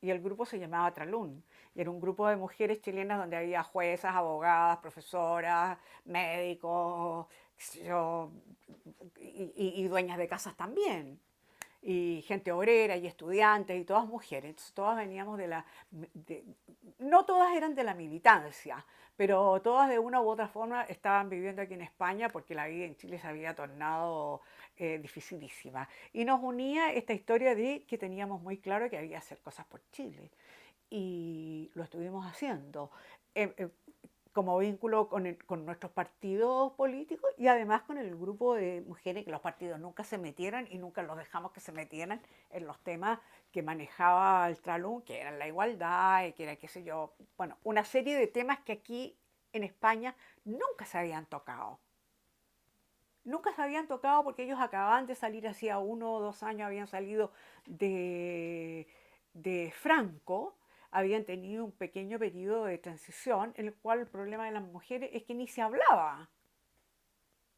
y el grupo se llamaba Tralún, y era un grupo de mujeres chilenas donde había juezas, abogadas, profesoras, médicos, y dueñas de casas también, y gente obrera y estudiantes y todas mujeres. Entonces, todas veníamos no todas eran de la militancia, pero todas de una u otra forma estaban viviendo aquí en España porque la vida en Chile se había tornado dificilísima. Y nos unía esta historia de que teníamos muy claro que había que hacer cosas por Chile. Y lo estuvimos haciendo como vínculo con nuestros partidos políticos y además con el grupo de mujeres, que los partidos nunca se metieran y nunca los dejamos que se metieran en los temas que manejaba el Tralún, que eran la igualdad, que era, qué sé yo, bueno, una serie de temas que aquí en España nunca se habían tocado. Nunca se habían tocado porque ellos acababan de salir, hacía 1 o 2 años habían salido de Franco, habían tenido un pequeño periodo de transición en el cual el problema de las mujeres es que ni se hablaba,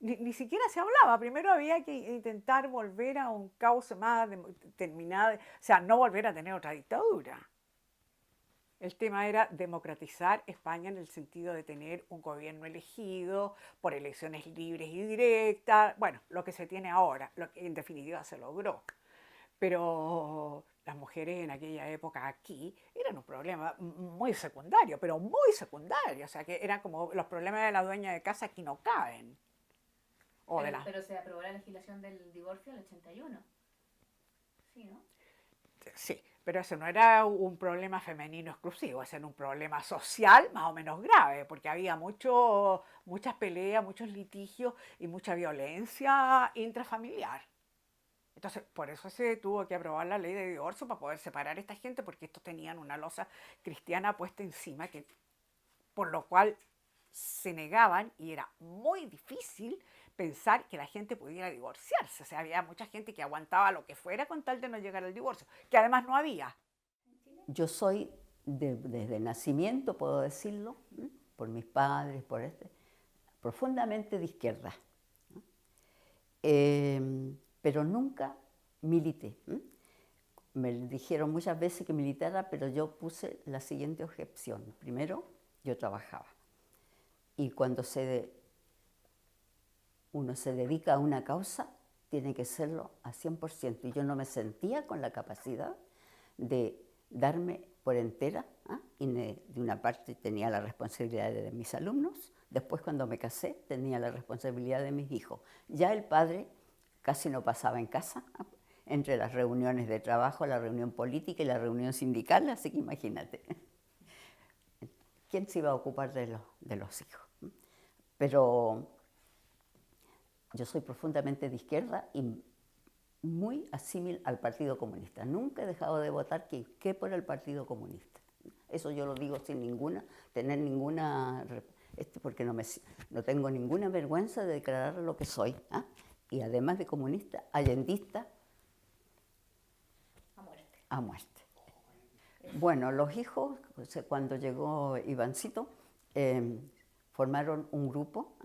ni siquiera se hablaba. Primero había que intentar volver a un cauce más determinado, o sea, no volver a tener otra dictadura. El tema era democratizar España en el sentido de tener un gobierno elegido por elecciones libres y directas, bueno, lo que se tiene ahora, lo que en definitiva se logró. Pero las mujeres en aquella época aquí eran un problema muy secundario, pero muy secundario. O sea, que eran como los problemas de la dueña de casa aquí no caben. Pero se aprobó la legislación del divorcio en el 81. Sí, ¿no? Sí, pero eso no era un problema femenino exclusivo, ese era un problema social más o menos grave, porque había muchas peleas, muchos litigios y mucha violencia intrafamiliar. Entonces, por eso se tuvo que aprobar la ley de divorcio para poder separar a esta gente, porque estos tenían una losa cristiana puesta encima, por lo cual se negaban y era muy difícil pensar que la gente pudiera divorciarse. O sea, había mucha gente que aguantaba lo que fuera con tal de no llegar al divorcio, que además no había. Yo soy, desde nacimiento, puedo decirlo, por mis padres, profundamente de izquierda. Pero nunca milité. Me dijeron muchas veces que militara, pero yo puse la siguiente objeción. Primero, yo trabajaba. Y cuando uno se dedica a una causa, tiene que serlo a 100%. Y yo no me sentía con la capacidad de darme por entera, y de una parte tenía la responsabilidad de mis alumnos, después cuando me casé tenía la responsabilidad de mis hijos. Ya el padre casi no pasaba en casa, entre las reuniones de trabajo, la reunión política y la reunión sindical, así que imagínate. ¿Quién se iba a ocupar de los hijos? Pero yo soy profundamente de izquierda y muy asímil al Partido Comunista. Nunca he dejado de votar que por el Partido Comunista. Eso yo lo digo sin tener ninguna, porque no tengo ninguna vergüenza de declarar lo que soy. Y además de comunista, allendista a muerte. Bueno, los hijos, cuando llegó Ivancito, formaron un grupo,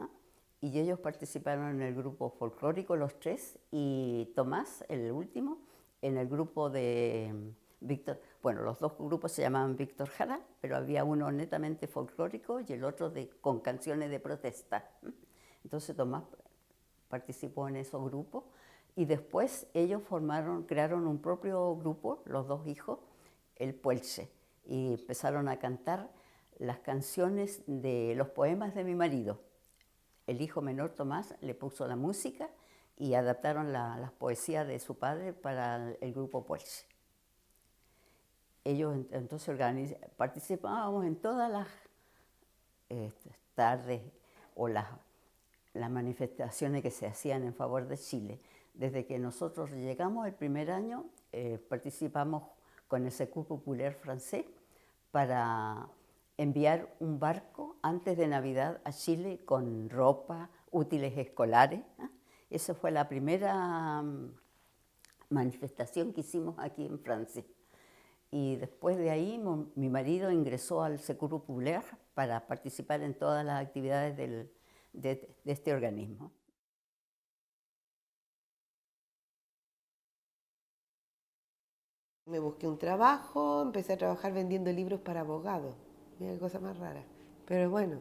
y ellos participaron en el grupo folclórico, los 3, y Tomás, el último, en el grupo de Víctor, bueno, los dos grupos se llamaban Víctor Jara, pero había uno netamente folclórico y el otro con canciones de protesta. Entonces Tomás participó en esos grupos y después ellos crearon un propio grupo, los dos hijos, el Puelche, y empezaron a cantar las canciones de los poemas de mi marido. El hijo menor Tomás le puso la música y adaptaron las poesías de su padre para el grupo Puelche. Ellos entonces participábamos en todas las tardes o las manifestaciones que se hacían en favor de Chile. Desde que nosotros llegamos el primer año, participamos con el Secours Populaire francés para enviar un barco antes de Navidad a Chile con ropa, útiles escolares. Esa fue la primera manifestación que hicimos aquí en Francia. Y después de ahí mi marido ingresó al Secours Populaire para participar en todas las actividades de este organismo. Me busqué un trabajo, empecé a trabajar vendiendo libros para abogados. Mira qué cosa más rara. Pero bueno,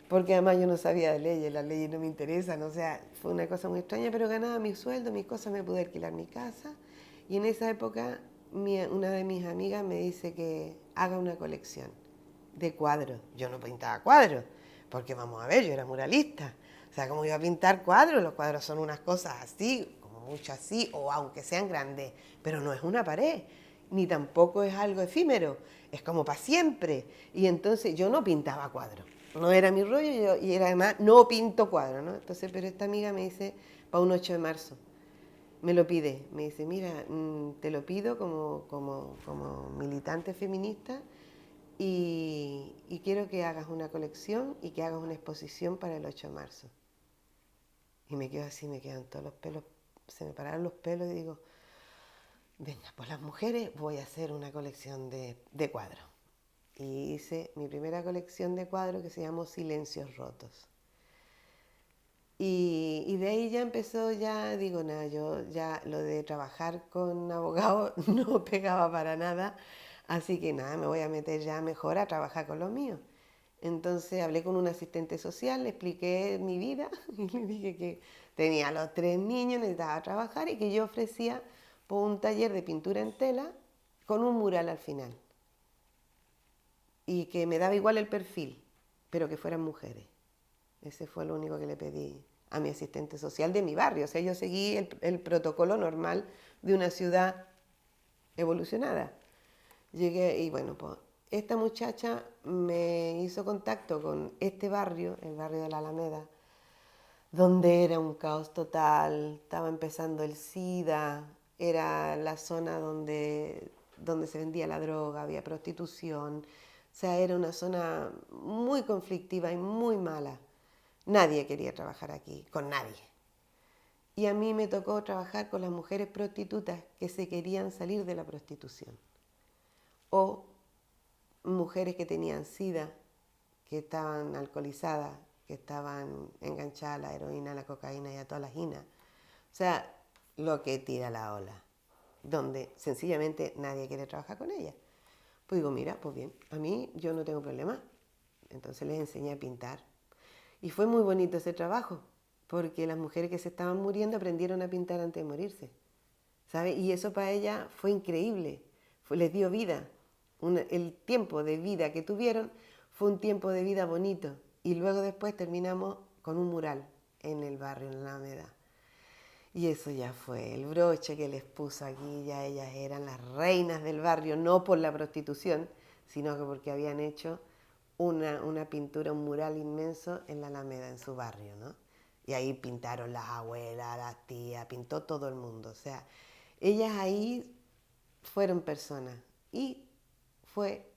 porque además yo no sabía de leyes, las leyes no me interesan, o sea, fue una cosa muy extraña, pero ganaba mi sueldo, mis cosas, me pude alquilar mi casa. Y en esa época una de mis amigas me dice que haga una colección de cuadros. Yo no pintaba cuadros, porque vamos a ver, yo era muralista. O sea, ¿cómo iba a pintar cuadros? Los cuadros son unas cosas así, como mucho así, o aunque sean grandes, pero no es una pared, ni tampoco es algo efímero, es como para siempre. Y entonces yo no pintaba cuadros, no era mi rollo, y era además, no pinto cuadros, ¿no? Entonces, pero esta amiga me dice, para un 8 de marzo, me lo pide, me dice, mira, te lo pido como militante feminista y quiero que hagas una colección y que hagas una exposición para el 8 de marzo. Y me quedo así, me quedan todos los pelos, se me pararon los pelos y digo, venga, pues las mujeres voy a hacer una colección de cuadros. Y hice mi primera colección de cuadros que se llamó Silencios Rotos. Y de ahí ya empezó, digo, nada, yo ya lo de trabajar con abogados no pegaba para nada, así que nada, me voy a meter ya mejor a trabajar con los míos. Entonces hablé con un asistente social, le expliqué mi vida y le dije que tenía los 3 niños, necesitaba trabajar y que yo ofrecía un taller de pintura en tela con un mural al final. Y que me daba igual el perfil, pero que fueran mujeres. Ese fue lo único que le pedí a mi asistente social de mi barrio. O sea, yo seguí el protocolo normal de una ciudad evolucionada. Llegué y bueno, pues esta muchacha me hizo contacto con este barrio, el barrio de la Alameda, donde era un caos total, estaba empezando el SIDA, era la zona donde se vendía la droga, había prostitución, o sea, era una zona muy conflictiva y muy mala. Nadie quería trabajar aquí, con nadie. Y a mí me tocó trabajar con las mujeres prostitutas que se querían salir de la prostitución. O mujeres que tenían SIDA, que estaban alcoholizadas, que estaban enganchadas a la heroína, a la cocaína y a todas las ginas. O sea, lo que tira la ola, donde sencillamente nadie quiere trabajar con ellas. Pues digo, mira, pues bien, a mí yo no tengo problema. Entonces les enseñé a pintar. Y fue muy bonito ese trabajo, porque las mujeres que se estaban muriendo aprendieron a pintar antes de morirse, ¿sabes? Y eso para ellas fue increíble, les dio vida. El tiempo de vida que tuvieron fue un tiempo de vida bonito. Y luego después terminamos con un mural en el barrio, en la Alameda. Y eso ya fue el broche que les puso aquí, ya ellas eran las reinas del barrio, no por la prostitución, sino que porque habían hecho una pintura, un mural inmenso en la Alameda, en su barrio, ¿no? Y ahí pintaron las abuelas, las tías, pintó todo el mundo. O sea, ellas ahí fueron personas y fue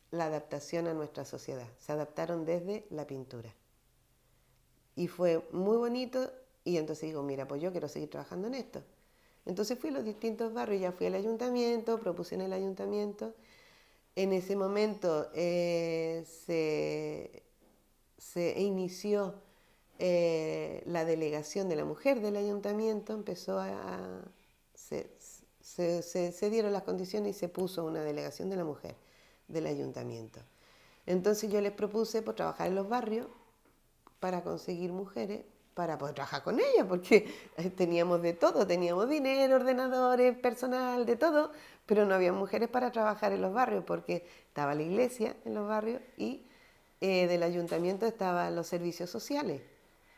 la adaptación a nuestra sociedad. Se adaptaron desde la pintura. Y fue muy bonito y entonces digo, mira, pues yo quiero seguir trabajando en esto. Entonces fui a los distintos barrios, ya fui al ayuntamiento, propuse en el ayuntamiento. En ese momento se inició la delegación de la mujer del ayuntamiento, se se dieron las condiciones y se puso una delegación de la mujer del ayuntamiento. Entonces yo les propuse pues, trabajar en los barrios para conseguir mujeres, para poder trabajar con ellas, porque teníamos de todo, teníamos dinero, ordenadores, personal, de todo, pero no había mujeres para trabajar en los barrios, porque estaba la iglesia en los barrios y del ayuntamiento estaban los servicios sociales.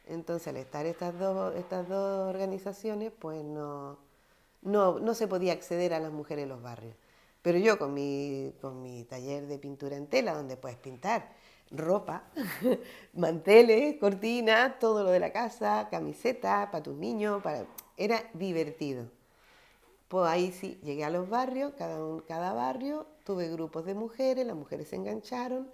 Entonces al estar estas dos organizaciones, pues no se podía acceder a las mujeres en los barrios. Pero yo con mi taller de pintura en tela, donde puedes pintar ropa, manteles, cortinas, todo lo de la casa, camisetas para tus niños, era divertido. Pues ahí sí, llegué a los barrios, cada barrio, tuve grupos de mujeres, las mujeres se engancharon,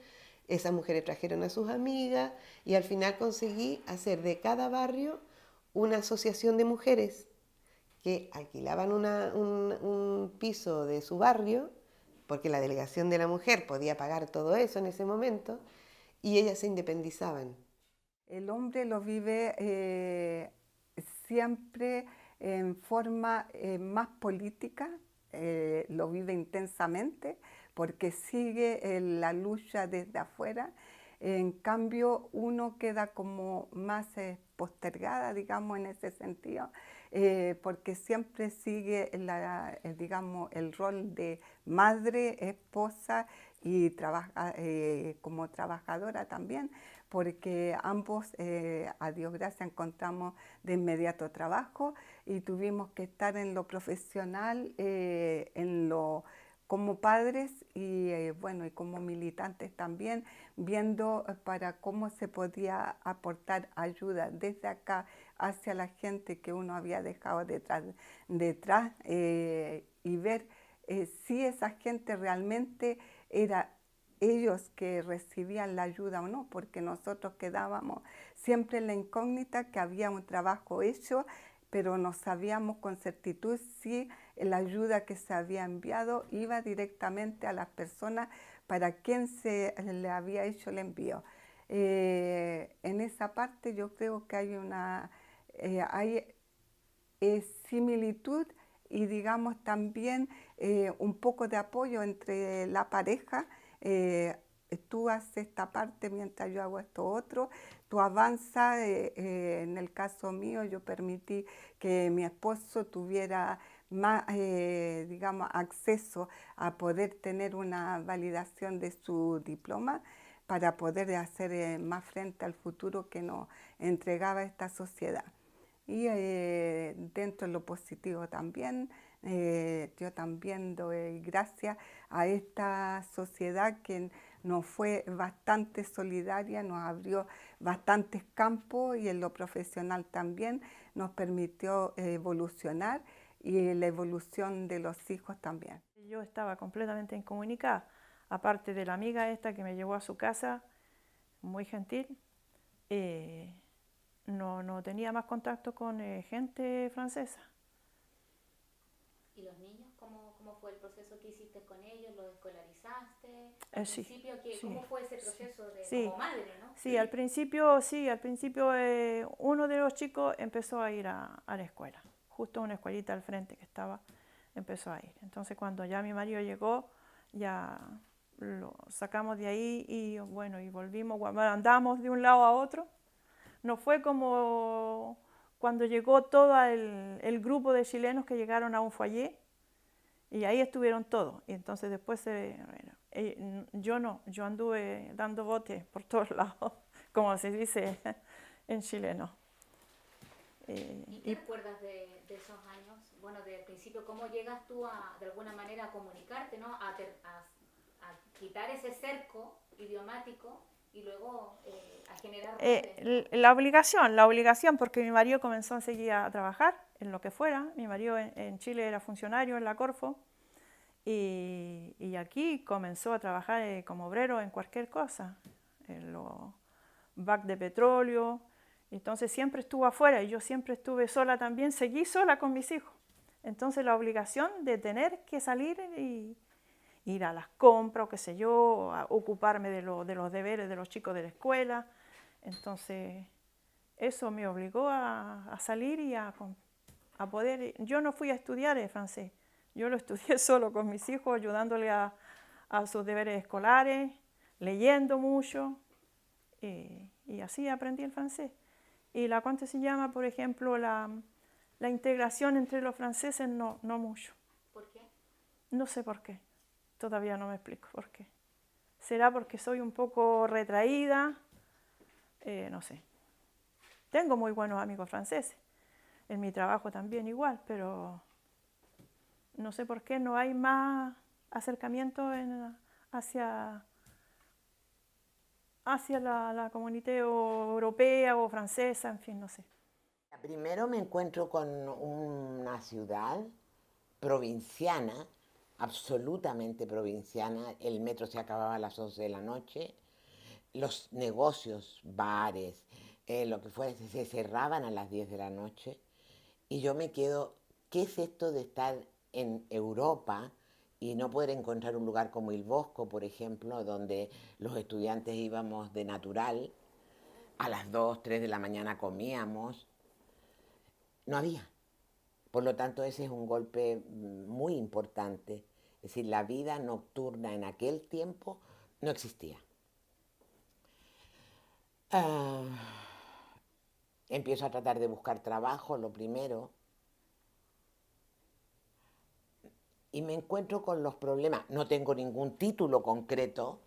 esas mujeres trajeron a sus amigas y al final conseguí hacer de cada barrio una asociación de mujeres que alquilaban un piso de su barrio, porque la delegación de la mujer podía pagar todo eso en ese momento, y ellas se independizaban. El hombre lo vive siempre en forma más política, lo vive intensamente, porque sigue la lucha desde afuera. En cambio, uno queda como más postergada, digamos, en ese sentido, porque siempre sigue, digamos, el rol de madre, esposa y como trabajadora también, porque ambos, a Dios gracias, encontramos de inmediato trabajo y tuvimos que estar en lo profesional, como padres y bueno, y como militantes también, viendo para cómo se podía aportar ayuda desde acá hacia la gente que uno había dejado detrás y ver si esa gente realmente era ellos que recibían la ayuda o no, porque nosotros quedábamos siempre en la incógnita que había un trabajo hecho, pero no sabíamos con certitud si la ayuda que se había enviado iba directamente a las personas para quien se le había hecho el envío. En esa parte yo creo que hay similitud y digamos también un poco de apoyo entre la pareja. Tú haces esta parte mientras yo hago esto otro, tú avanzas, en el caso mío yo permití que mi esposo tuviera más, digamos, acceso a poder tener una validación de su diploma para poder hacer más frente al futuro que nos entregaba esta sociedad. Y dentro de lo positivo también, yo también doy gracias a esta sociedad que nos fue bastante solidaria, nos abrió bastantes campos y en lo profesional también nos permitió evolucionar y la evolución de los hijos también. Yo estaba completamente incomunicada, aparte de la amiga esta que me llevó a su casa, muy gentil, no tenía más contacto con gente francesa. ¿Y los niños? ¿Cómo fue el proceso que hiciste con ellos? ¿Los escolarizaste? Sí, Principio, sí. ¿cómo fue ese proceso como madre, no? Sí, al principio uno de los chicos empezó a ir a la escuela, justo una escuelita al frente que estaba, empezó a ir. Entonces cuando ya mi marido llegó, ya lo sacamos de ahí y bueno, y volvimos, andamos de un lado a otro. No fue como cuando llegó todo el grupo de chilenos que llegaron a un foyer y ahí estuvieron todos. Y entonces después, yo anduve dando botes por todos lados, como se dice en chileno. ¿Y qué recuerdas de esos años? Bueno, del principio, ¿cómo llegas tú de alguna manera a comunicarte, ¿no? a quitar ese cerco idiomático y luego a generar redes? La obligación, porque mi marido comenzó enseguida a trabajar en lo que fuera. Mi marido en Chile era funcionario en la Corfo y aquí comenzó a trabajar como obrero en cualquier cosa, en los bacs de petróleo. Entonces siempre estuvo afuera y yo siempre estuve sola también, seguí sola con mis hijos. Entonces la obligación de tener que salir y ir a las compras o qué sé yo, a ocuparme de los deberes de los chicos de la escuela. Entonces eso me obligó a salir y a poder. Yo no fui a estudiar francés, Yo lo estudié solo con mis hijos, ayudándole a sus deberes escolares, leyendo mucho, y así aprendí el francés. Y ¿cuánto se llama? Por ejemplo, la integración entre los franceses no mucho. ¿Por qué? No sé por qué, todavía no me explico por qué. ¿Será porque soy un poco retraída? No sé. Tengo muy buenos amigos franceses, en mi trabajo también igual, pero no sé por qué no hay más acercamiento hacia la comunidad europea o francesa, en fin, no sé. Primero me encuentro con una ciudad provinciana, absolutamente provinciana. El metro se acababa a las 11 de la noche, los negocios, bares, lo que fuese, se cerraban a las 10 de la noche. Y yo me quedo, ¿qué es esto de estar en Europa y no poder encontrar un lugar como El Bosco, por ejemplo, donde los estudiantes íbamos de natural, a las 2, 3 de la mañana comíamos? No había. Por lo tanto, ese es un golpe muy importante. Es decir, la vida nocturna en aquel tiempo no existía. Empiezo a tratar de buscar trabajo, lo primero, y me encuentro con los problemas. No tengo ningún título concreto.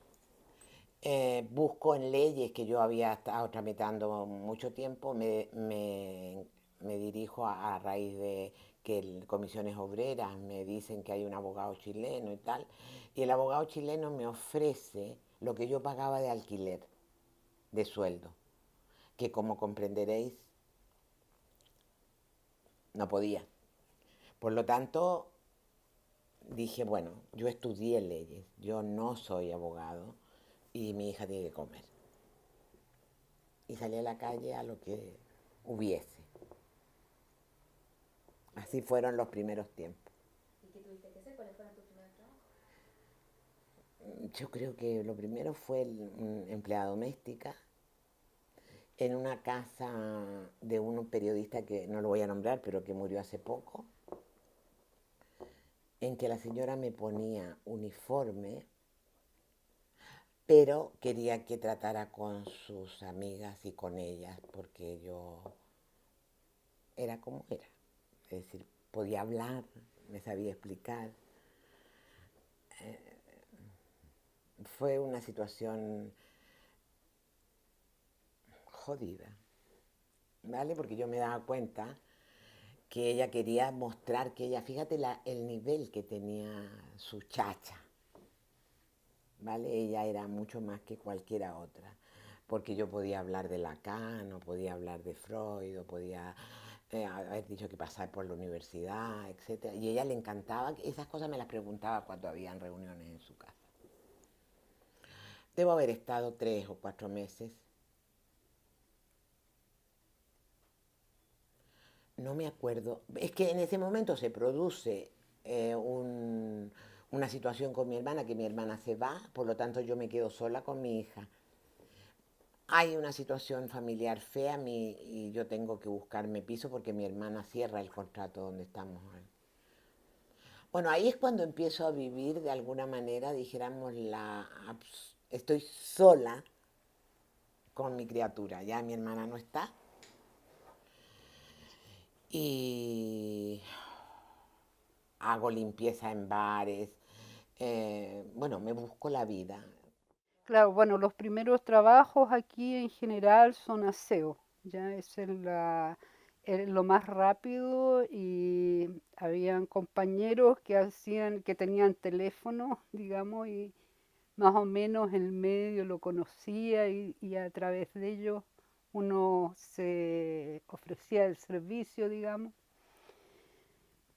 Busco en leyes que yo había estado tramitando mucho tiempo. Me dirijo a raíz de que comisiones obreras me dicen que hay un abogado chileno y tal. Y el abogado chileno me ofrece lo que yo pagaba de alquiler, de sueldo, que como comprenderéis, no podía. Por lo tanto, dije, bueno, yo estudié leyes, yo no soy abogado y mi hija tiene que comer. Y salí a la calle a lo que hubiese. Así fueron los primeros tiempos. ¿Y qué tuviste que hacer? ¿Cuáles fueron tus primeros trabajos? Yo creo que lo primero fue empleada doméstica en una casa de un periodista que no lo voy a nombrar, pero que murió hace poco, en que la señora me ponía uniforme, pero quería que tratara con sus amigas y con ellas, porque yo era como era. Es decir, podía hablar, me sabía explicar. Fue una situación jodida, ¿vale? Porque yo me daba cuenta que ella quería mostrar que ella, fíjate el nivel que tenía su chacha, ¿vale? Ella era mucho más que cualquiera otra, porque yo podía hablar de Lacan, o podía hablar de Freud, o podía haber dicho que pasaba por la universidad, etc. Y a ella le encantaba, esas cosas me las preguntaba cuando habían reuniones en su casa. Debo haber estado 3 o 4 meses. No me acuerdo. Es que en ese momento se produce una situación con mi hermana, que mi hermana se va, por lo tanto yo me quedo sola con mi hija. Hay una situación familiar fea y yo tengo que buscarme piso porque mi hermana cierra el contrato donde estamos. Bueno, ahí es cuando empiezo a vivir de alguna manera, dijéramos, estoy sola con mi criatura. Ya mi hermana no está. Y hago limpieza en bares. Bueno, me busco la vida. Claro, bueno, los primeros trabajos aquí en general son aseo, ya es lo más rápido, y habían compañeros que tenían teléfono, digamos, y más o menos el medio lo conocía, y a través de ellos uno se ofrecía el servicio, digamos,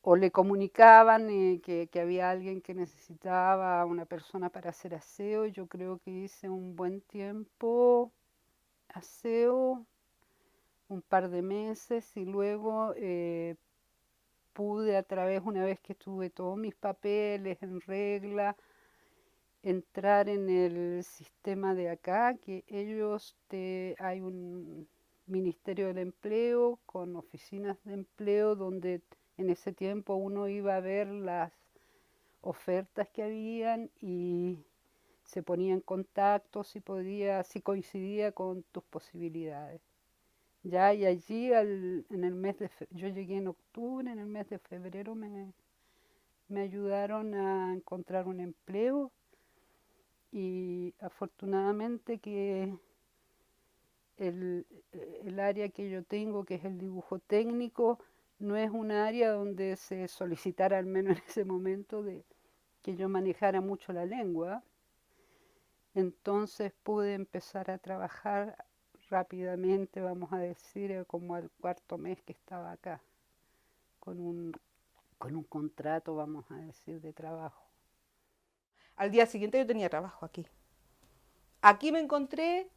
o le comunicaban que había alguien que necesitaba una persona para hacer aseo. Yo creo que hice un buen tiempo aseo, un par de meses, y luego pude, a través, una vez que tuve todos mis papeles en regla, entrar en el sistema de acá, que hay un Ministerio del Empleo con oficinas de empleo donde en ese tiempo uno iba a ver las ofertas que habían y se ponía en contacto si coincidía con tus posibilidades. Ya, y allí en el mes yo llegué en octubre, en el mes de febrero me ayudaron a encontrar un empleo y afortunadamente que el área que yo tengo, que es el dibujo técnico, no es un área donde se solicitara, al menos en ese momento, de que yo manejara mucho la lengua. Entonces pude empezar a trabajar rápidamente, vamos a decir, como al cuarto mes que estaba acá, con un contrato, vamos a decir, de trabajo. Al día siguiente yo tenía trabajo aquí. Aquí me encontré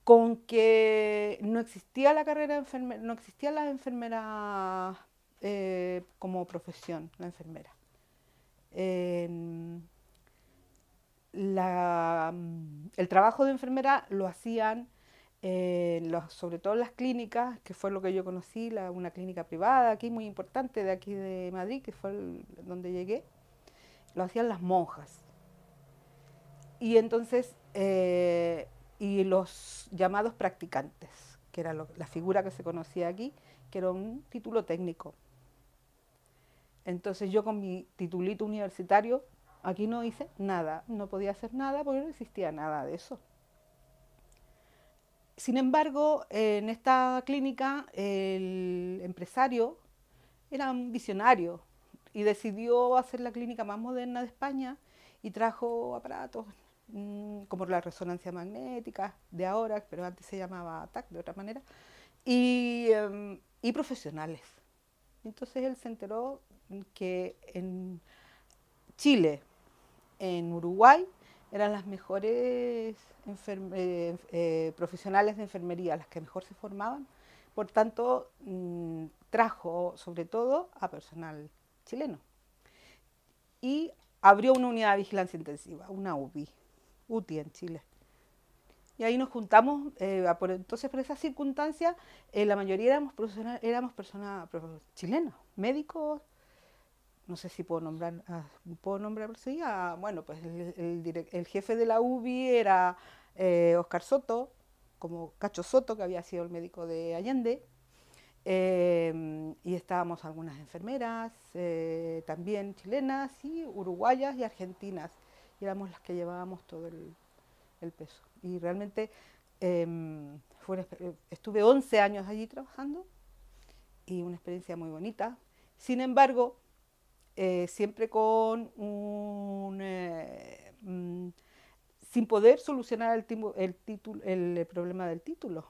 con que no existía la carrera de enfermera, no existía la enfermera como profesión, la enfermera. El trabajo de enfermera lo hacían sobre todo en las clínicas, que fue lo que yo conocí, una clínica privada aquí muy importante de aquí de Madrid, que fue donde llegué, lo hacían las monjas. Y entonces, y los llamados practicantes, que era la figura que se conocía aquí, que era un título técnico. Entonces yo con mi titulito universitario aquí no hice nada, no podía hacer nada porque no existía nada de eso. Sin embargo, en esta clínica el empresario era un visionario y decidió hacer la clínica más moderna de España y trajo aparatos como la resonancia magnética de ahora, pero antes se llamaba TAC de otra manera, y profesionales. Entonces él se enteró que en Chile, en Uruguay, eran las mejores profesionales de enfermería, las que mejor se formaban. Por tanto, trajo sobre todo a personal chileno. Y abrió una unidad de vigilancia intensiva, una UTI en Chile. Y ahí nos juntamos, entonces por esas circunstancias, la mayoría éramos personas chilenas, médicos. No sé si puedo nombrar por sí. Bueno, pues el jefe de la UBI era Oscar Soto, como Cacho Soto, que había sido el médico de Allende. Y estábamos algunas enfermeras, también chilenas, y uruguayas y argentinas. Y éramos las que llevábamos todo el peso. Y realmente estuve 11 años allí trabajando y una experiencia muy bonita. Sin embargo, siempre sin poder solucionar el problema del título.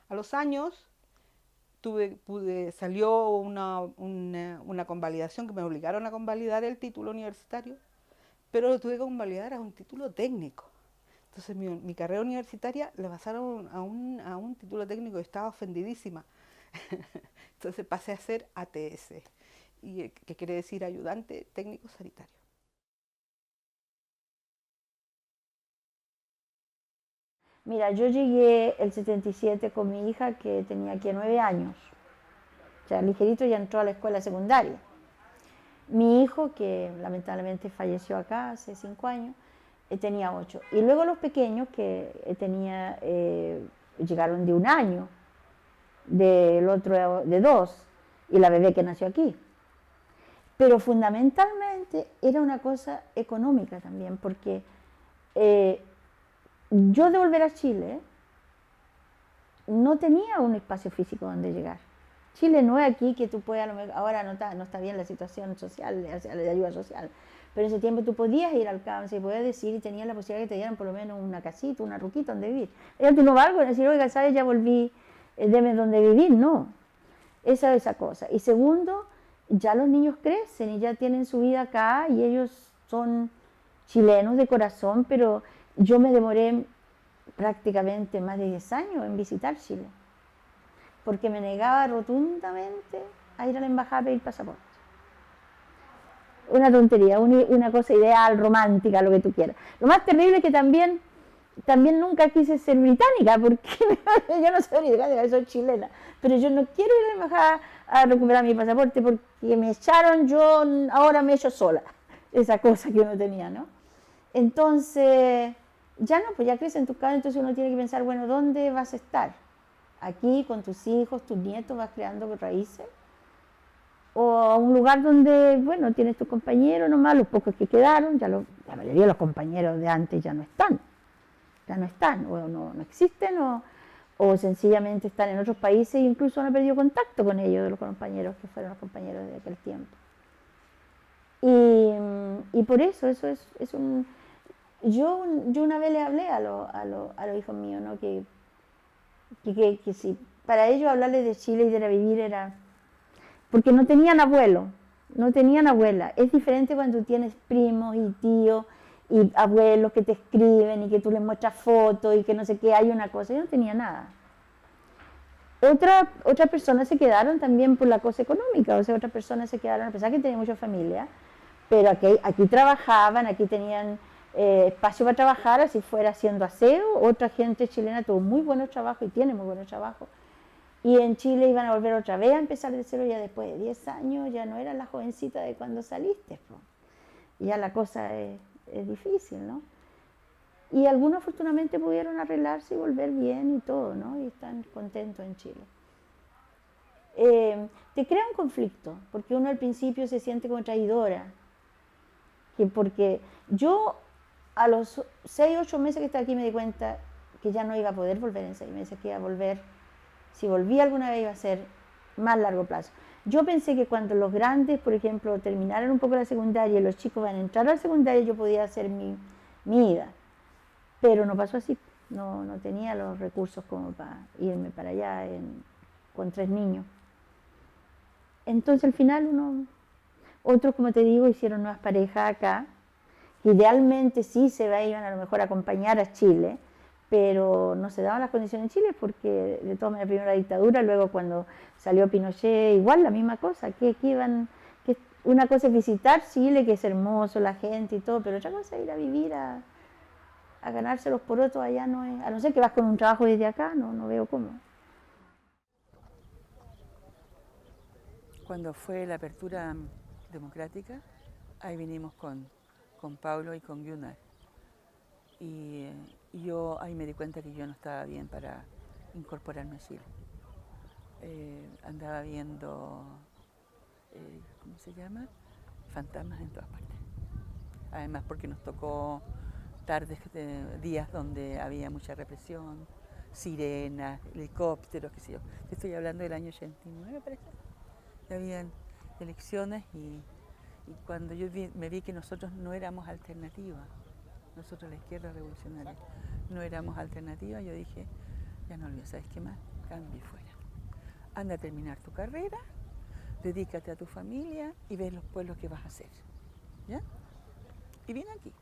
A los años salió una convalidación que me obligaron a convalidar el título universitario, pero lo tuve que convalidar a un título técnico. Entonces mi carrera universitaria la pasaron a un título técnico y estaba ofendidísima. Entonces pasé a ser ATS, que quiere decir ayudante técnico sanitario. Mira, yo llegué el 77 con mi hija que tenía aquí 9 años. O sea, ligerito ya entró a la escuela secundaria. Mi hijo, que lamentablemente falleció acá hace 5 años, tenía 8. Y luego los pequeños que llegaron de 1 año, del otro de 2, y la bebé que nació aquí. Pero fundamentalmente era una cosa económica también, porque yo de volver a Chile no tenía un espacio físico donde llegar. Chile no es aquí que tú puedas, ahora no está bien la situación social, de ayuda social, pero en ese tiempo tú podías ir al campo y podías decir y tenías la posibilidad de que te dieran por lo menos una casita, una ruquita donde vivir. Ella tú no valgo en decir, oiga, ¿sabes? Ya volví, deme donde vivir. No, esa cosa. Y segundo, ya los niños crecen y ya tienen su vida acá y ellos son chilenos de corazón, pero yo me demoré prácticamente más de 10 años en visitar Chile, porque me negaba rotundamente a ir a la embajada a pedir pasaporte. Una tontería, una cosa ideal, romántica, lo que tú quieras. Lo más terrible es que también nunca quise ser británica, porque yo no soy británica, soy chilena, pero yo no quiero ir a la embajada a recuperar mi pasaporte porque me echaron, yo ahora me echo sola. esa cosa que uno tenía, ¿no? Entonces, ya no, pues ya creces en tu casa, entonces uno tiene que pensar, bueno, ¿dónde vas a estar? Aquí con tus hijos, tus nietos, vas creando raíces. O a un lugar donde, bueno, tienes tus compañeros nomás, los pocos que quedaron, la mayoría de los compañeros de antes ya no están, o no existen, o sencillamente están en otros países e incluso han perdido contacto con ellos, de los compañeros que fueron los compañeros de aquel tiempo. Y por eso es un... Yo una vez le hablé a los hijos míos, ¿no? que si para ellos hablarles de Chile y de la vivir era... Porque no tenían abuelo, no tenían abuela. Es diferente cuando tú tienes primos y tíos y abuelos que te escriben y que tú les muestras fotos y que no sé qué, hay una cosa. Yo no tenía nada. Otras personas se quedaron también por la cosa económica, o sea, otras personas se quedaron, a pesar que tenían mucha familia, pero aquí trabajaban, aquí tenían espacio para trabajar, así fuera haciendo aseo. Otra gente chilena tuvo muy buenos trabajos y tiene muy buenos trabajos. Y en Chile iban a volver otra vez a empezar de cero, ya después de 10 años, ya no era la jovencita de cuando saliste. Ya la cosa es difícil, ¿no? Y algunos afortunadamente pudieron arreglarse y volver bien y todo, ¿no? Y están contentos en Chile. Te crea un conflicto, porque uno al principio se siente como traidora. Porque yo a los 6, 8 meses que estaba aquí me di cuenta que ya no iba a poder volver en 6 meses, que iba a volver... Si volví alguna vez iba a ser más largo plazo. Yo pensé que cuando los grandes, por ejemplo, terminaran un poco la secundaria y los chicos van a entrar a la secundaria, yo podía hacer mi vida. Pero no pasó así. No tenía los recursos como para irme para allá con 3 niños. Entonces al final otros, como te digo, hicieron nuevas parejas acá. Idealmente sí iban a lo mejor a acompañar a Chile, pero no se daban las condiciones en Chile porque de todas maneras primero la dictadura, luego cuando salió Pinochet, igual la misma cosa, que una cosa es visitar Chile, que es hermoso, la gente y todo, pero otra cosa es ir a vivir, a ganarse los porotos allá, no es, a no ser que vas con un trabajo desde acá, no veo cómo. Cuando fue la apertura democrática, ahí vinimos con Pablo y con Gunnar. Y yo ahí me di cuenta que yo no estaba bien para incorporarme a Chile. Andaba viendo, ¿cómo se llama? Fantasmas en todas partes. Además porque nos tocó días donde había mucha represión, sirenas, helicópteros, qué sé yo. Estoy hablando del año 89, parece. Habían elecciones y cuando yo me vi que nosotros no éramos alternativa, nosotros la izquierda revolucionaria no éramos alternativa, yo dije, ya no olvides, ¿sabes qué más? Cambia y fuera. Anda a terminar tu carrera, dedícate a tu familia y ves los pueblos que vas a hacer. ¿Ya? Y vine aquí,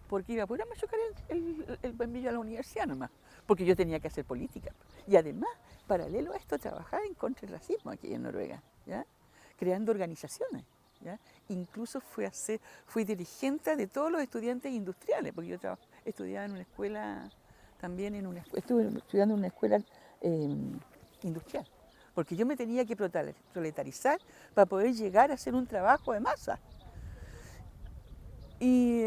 porque iba a pura machucar el bombillo a la universidad nomás, porque yo tenía que hacer política. Y además, paralelo a esto, trabajar en contra del racismo aquí en Noruega, ¿ya? Creando organizaciones. ¿Ya? Incluso fui dirigente de todos los estudiantes industriales, porque yo estudiaba en una escuela, estuve estudiando en una escuela industrial, porque yo me tenía que proletarizar para poder llegar a hacer un trabajo de masa. Y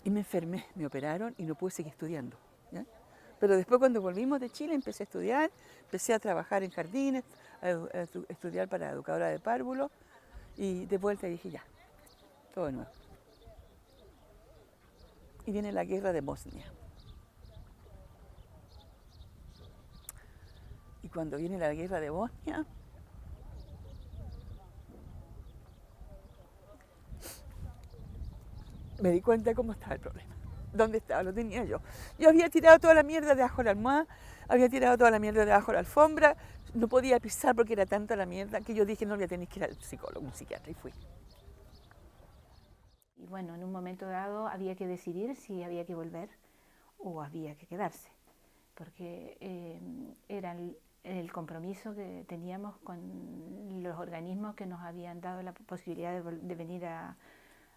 me enfermé, me operaron y no pude seguir estudiando. ¿Ya? Pero después cuando volvimos de Chile empecé a estudiar, empecé a trabajar en jardines, a estudiar para educadora de párvulos y de vuelta dije ya, todo de nuevo. Y viene la guerra de Bosnia. Y cuando viene la guerra de Bosnia, me di cuenta de cómo estaba el problema. ¿Dónde estaba? Lo tenía yo. Yo había tirado toda la mierda debajo de la almohada, había tirado toda la mierda debajo de la alfombra, no podía pisar porque era tanta la mierda que yo dije, no, voy a tener que ir al psicólogo, un psiquiatra, y fui. Y bueno, en un momento dado había que decidir si había que volver o había que quedarse, porque era el compromiso que teníamos con los organismos que nos habían dado la posibilidad de venir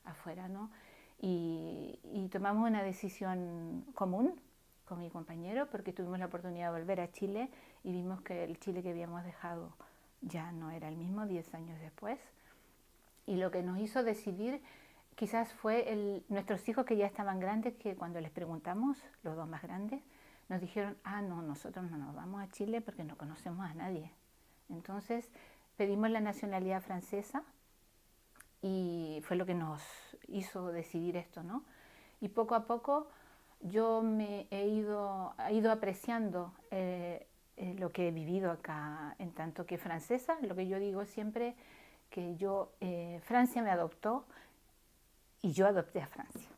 afuera, ¿no? Y tomamos una decisión común con mi compañero porque tuvimos la oportunidad de volver a Chile y vimos que el Chile que habíamos dejado ya no era el mismo 10 años después Y lo que nos hizo decidir quizás fue nuestros hijos, que ya estaban grandes, que cuando les preguntamos, los dos más grandes, nos dijeron, no, nosotros no nos vamos a Chile porque no conocemos a nadie. Entonces pedimos la nacionalidad francesa y fue lo que nos hizo decidir esto, ¿no? Y poco a poco yo me he ido apreciando lo que he vivido acá, en tanto que francesa. Lo que yo digo siempre, que Francia me adoptó y yo adopté a Francia.